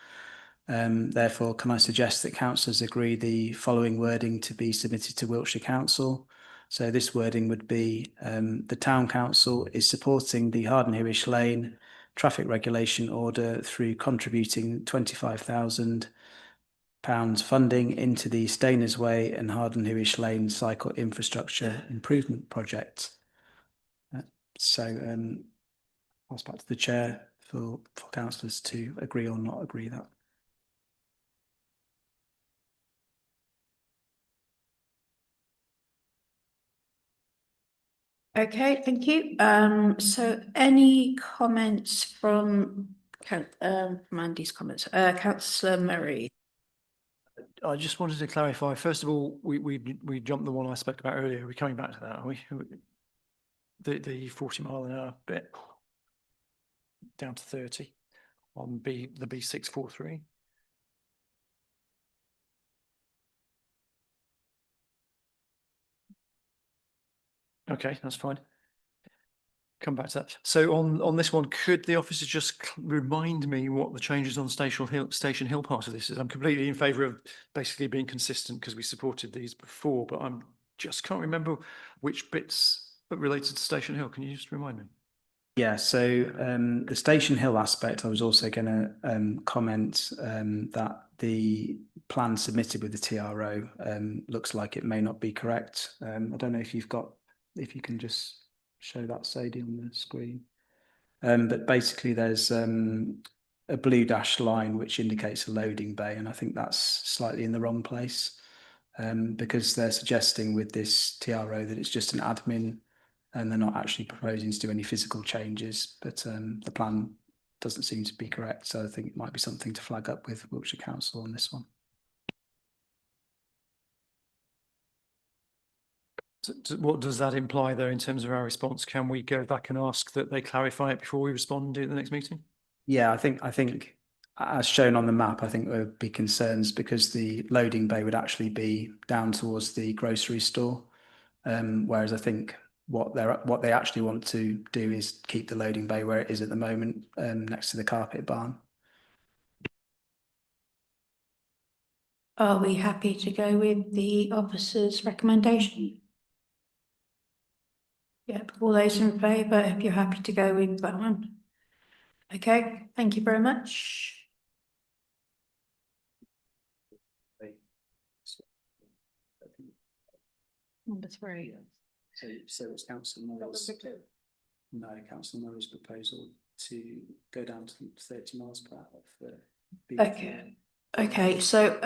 Speaker 7: Therefore, can I suggest that councillors agree the following wording to be submitted to Wiltshire Council? So this wording would be, the Town Council is supporting the Harden-Hewish Lane traffic regulation order through contributing £25,000 funding into the Stainers Way and Harden-Hewish Lane cycle infrastructure improvement project. So pass back to the chair for councillors to agree or not agree that.
Speaker 4: Okay, thank you. So any comments from Andy's comments? Councillor Murray.
Speaker 1: I just wanted to clarify, first of all, we jumped the one I spoke about earlier. We're coming back to that, are we? The 40 mile an hour bit down to 30 on the B643. Okay, that's fine. Come back to that. So on this one, could the officer just remind me what the changes on Station Hill part of this is? I'm completely in favour of basically being consistent because we supported these before, but I'm just can't remember which bits are related to Station Hill. Can you just remind me?
Speaker 7: Yeah, so the Station Hill aspect, I was also going to comment that the plan submitted with the TRO looks like it may not be correct. I don't know if you can just show that, Sadie, on the screen. But basically there's a blue dashed line which indicates a loading bay, and I think that's slightly in the wrong place because they're suggesting with this TRO that it's just an admin and they're not actually proposing to do any physical changes, but the plan doesn't seem to be correct. So I think it might be something to flag up with Wiltshire Council on this one.
Speaker 1: What does that imply, though, in terms of our response? Can we go back and ask that they clarify it before we respond and do it at the next meeting?
Speaker 7: Yeah, I think as shown on the map, I think there would be concerns because the loading bay would actually be down towards the grocery store, whereas I think what they actually want to do is keep the loading bay where it is at the moment, next to the carpet barn.
Speaker 4: Are we happy to go with the officer's recommendation? Yep, all those in favour, if you're happy to go with that one. Okay, thank you very much. Number 3.
Speaker 7: So it's Councillor Murray's. No, Councillor Murray's proposal to go down to 30 miles per hour for
Speaker 4: Okay, so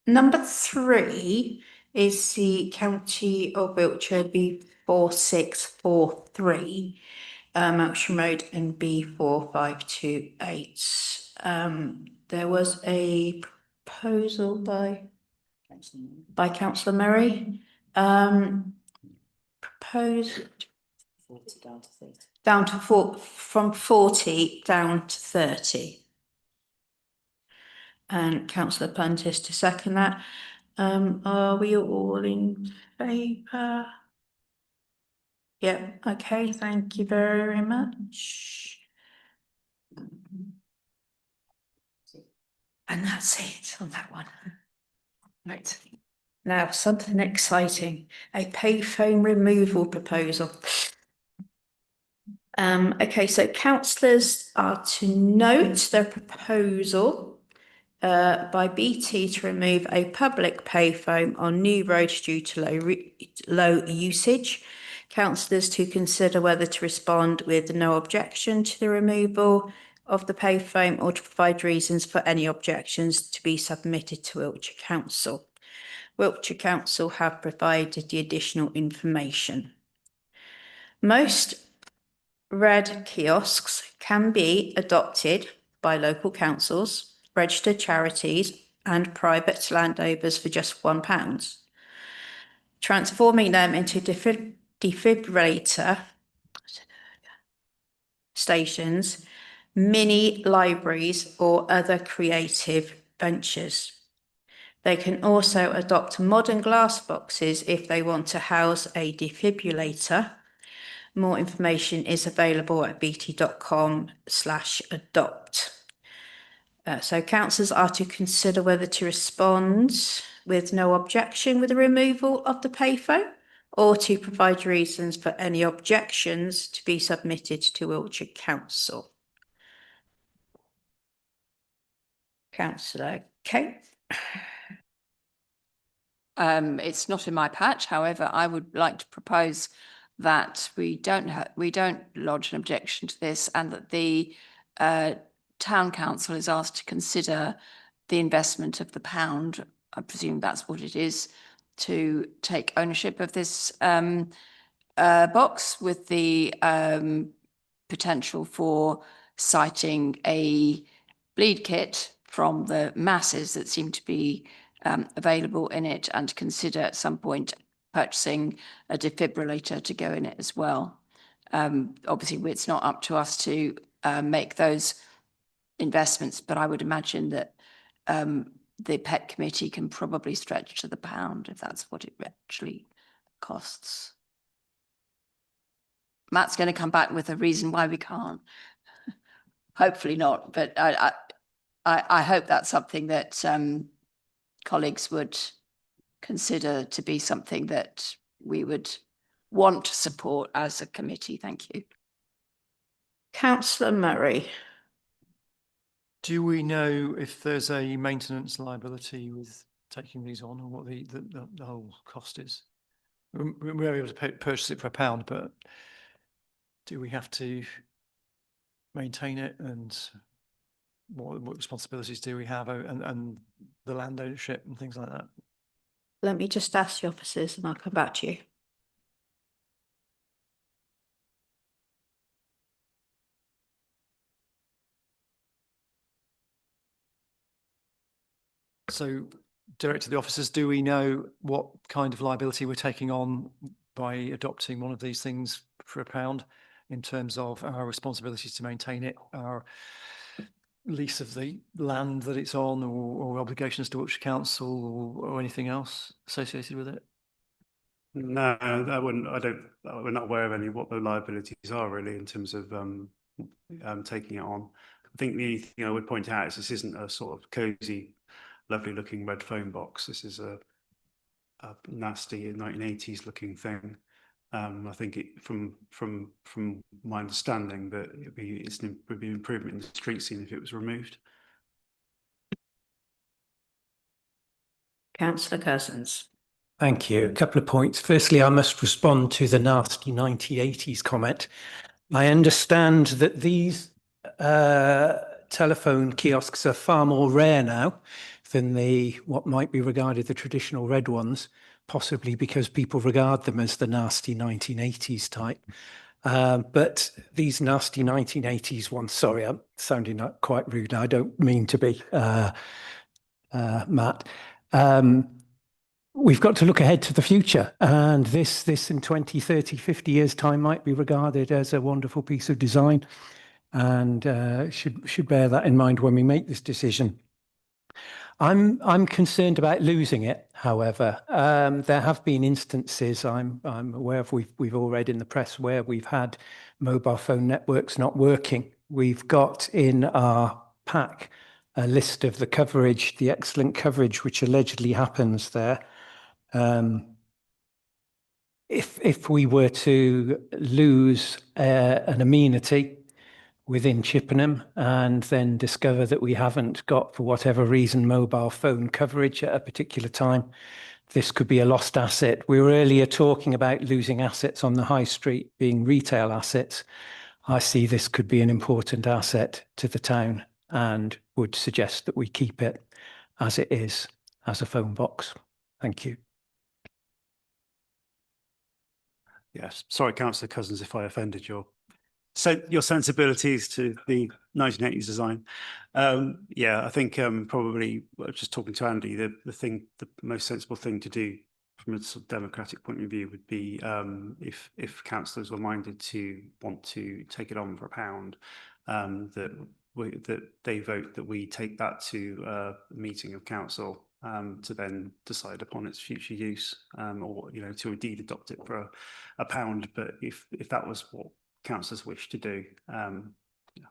Speaker 4: number 3 is the County of Wiltshire B4643, Melksham Road, and B4528. There was a proposal by Councillor Murray. Proposed down to 40, from 40 down to 30. And Councillor Prentice to second that. Are we all in favour? Yeah, okay, thank you very much. And that's it on that one. Right. Now, something exciting, a payphone removal proposal. Okay, so councillors are to note their proposal by BT to remove a public payphone on new roads due to low usage. Councillors to consider whether to respond with no objection to the removal of the payphone or to provide reasons for any objections to be submitted to Wiltshire Council. Wiltshire Council have provided the additional information. Most red kiosks can be adopted by local councils, registered charities and private landowners for just £1. Transforming them into defibrillator stations, mini libraries or other creative ventures. They can also adopt modern glass boxes if they want to house a defibrillator. More information is available at bt.com/adopt. So councillors are to consider whether to respond with no objection with the removal of the payphone or to provide reasons for any objections to be submitted to Wiltshire Council. Councillor Kate.
Speaker 3: It's not in my patch. However, I would like to propose that we don't lodge an objection to this, and that the town council is asked to consider the investment of the £1. I presume that's what it is, to take ownership of this box, with the potential for citing a bleed kit from the masses that seem to be available in it, and to consider at some point purchasing a defibrillator to go in it as well. Obviously, it's not up to us to make those investments, but I would imagine that the PET committee can probably stretch to the pound if that's what it actually costs. Matt's going to come back with a reason why we can't. Hopefully not, but I hope that's something that colleagues would consider to be something that we would want to support as a committee. Thank you.
Speaker 4: Councillor Murray.
Speaker 14: Do we know if there's a maintenance liability with taking these on, or what the whole cost is? We're able to purchase it for £1, but do we have to maintain it, and what responsibilities do we have, and the land ownership and things like that?
Speaker 4: Let me just ask the officers and I'll come back to you.
Speaker 14: So, direct to the officers, do we know what kind of liability we're taking on by adopting one of these things for £1 in terms of our responsibilities to maintain it, our lease of the land that it's on, or obligations to Wiltshire Council, or anything else associated with it?
Speaker 12: No, we're not aware of any what the liabilities are really in terms of taking it on. I think the only thing I would point out is this isn't a sort of cosy, lovely looking red phone box. This is a nasty 1980s looking thing. I think from my understanding that it would be an improvement in the street scene if it was removed.
Speaker 4: Councillor Cousins.
Speaker 1: Thank you. A couple of points. Firstly, I must respond to the nasty 1980s comment. I understand that these telephone kiosks are far more rare now than what might be regarded the traditional red ones, possibly because people regard them as the nasty 1980s type. But these nasty 1980s ones, sorry, I'm sounding quite rude. I don't mean to be, Matt. We've got to look ahead to the future, and this in 20, 30, 50 years time might be regarded as a wonderful piece of design, and should bear that in mind when we make this decision. I'm concerned about losing it, however. There have been instances I'm aware of, we've all read in the press, where we've had mobile phone networks not working. We've got in our pack a list of the coverage, the excellent coverage which allegedly happens there. If we were to lose an amenity within Chippenham and then discover that we haven't got, for whatever reason, mobile phone coverage at a particular time, this could be a lost asset. We were earlier talking about losing assets on the high street being retail assets. I see this could be an important asset to the town and would suggest that we keep it as it is, as a phone box. Thank you.
Speaker 12: Yes, sorry, Councillor Cousins, if I offended your sensibilities to the 1980s design. Yeah, I think probably just talking to Andy, the most sensible thing to do from a sort of democratic point of view would be if councillors were minded to want to take it on for £1, that they vote that we take that to a meeting of council to then decide upon its future use, or to indeed adopt it for £1. But if that was what councillors wish to do, yeah.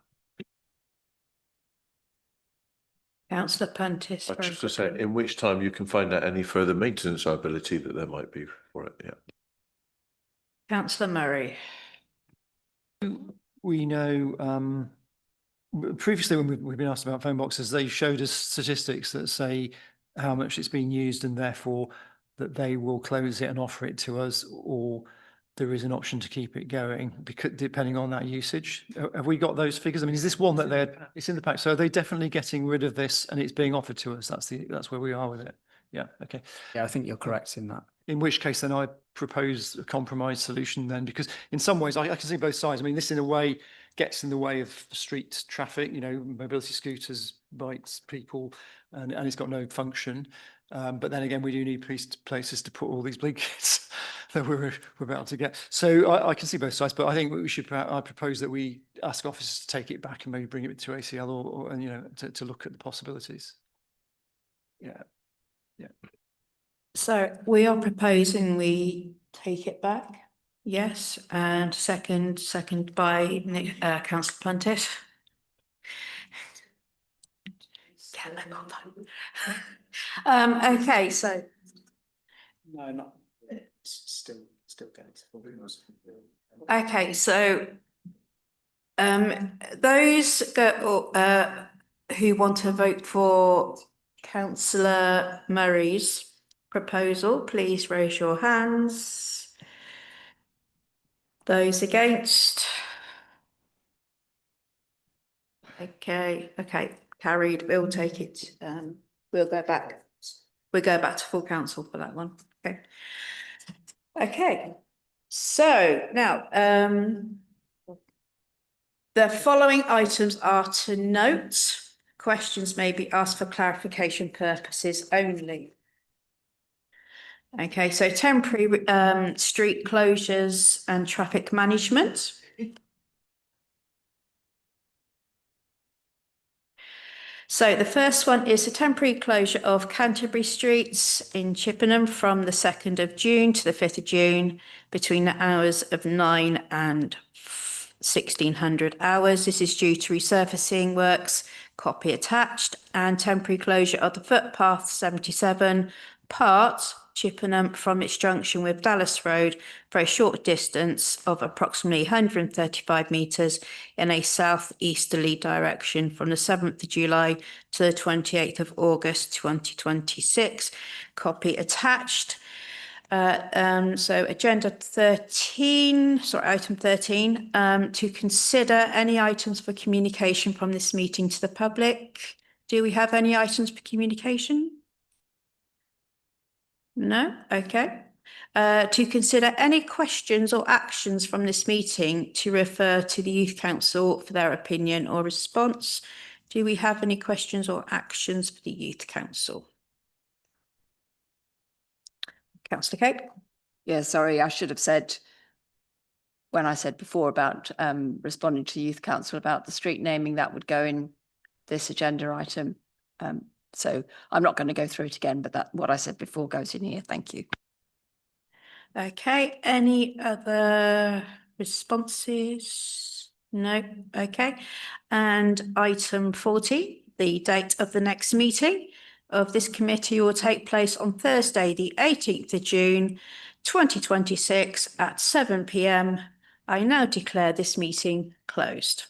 Speaker 4: Councillor Puntis.
Speaker 6: Just to say, in which time you can find out any further maintenance liability that there might be for it. Yeah.
Speaker 4: Councillor Murray.
Speaker 14: We know previously when we've been asked about phone boxes, they showed us statistics that say how much it's been used, and therefore that they will close it and offer it to us, or there is an option to keep it going because depending on that usage. Have we got those figures? I mean, is this one that it's in the pack? So are they definitely getting rid of this and it's being offered to us? That's where we are with it. Yeah. Okay.
Speaker 7: Yeah, I think you're correct in that.
Speaker 14: In which case, then I propose a compromise solution then, because in some ways I can see both sides. I mean, this in a way gets in the way of street traffic, you know, mobility scooters, bikes, people, and it's got no function. But then again, we do need places to put all these blinkets that we're about to get. So I can see both sides, but I think we should. I propose that we ask officers to take it back and maybe bring it to ACL or and you know to look at the possibilities. Yeah, yeah.
Speaker 4: So we are proposing we take it back. Yes, and second by Councillor Puntis. Okay, so
Speaker 5: No, not, it's still going.
Speaker 4: okay, so those who want to vote for Councillor Murray's proposal, please raise your hands. Those against? Okay, carried. We'll take it. We'll go back. We'll go back to full council for that one. Okay. Okay. So now, the following items are to note. Questions may be asked for clarification purposes only. Okay, so temporary street closures and traffic management. So the first one is the temporary closure of Canterbury streets in Chippenham from the 2nd of June to the 5th of June between the hours of 9 and 1600 hours. This is due to resurfacing works, copy attached, and temporary closure of the footpath 77 part Chippenham from its junction with Dallas Road for a short distance of approximately 135 metres in a southeasterly direction from the 7th of July to the 28th of August 2026. Copy attached. So agenda 13, sorry, item 13, to consider any items for communication from this meeting to the public. Do we have any items for communication? No? Okay. To consider any questions or actions from this meeting to refer to the Youth Council for their opinion or response. Do we have any questions or actions for the Youth Council? Councillor Cape?
Speaker 3: Yeah, sorry, I should have said when I said before about responding to the Youth Council about the street naming, that would go in this agenda item. So I'm not going to go through it again, but that what I said before goes in here. Thank you.
Speaker 4: Okay, any other responses? No, okay. And item 40, the date of the next meeting of this committee will take place on Thursday, the 18th of June, 2026 at 7 p.m. I now declare this meeting closed.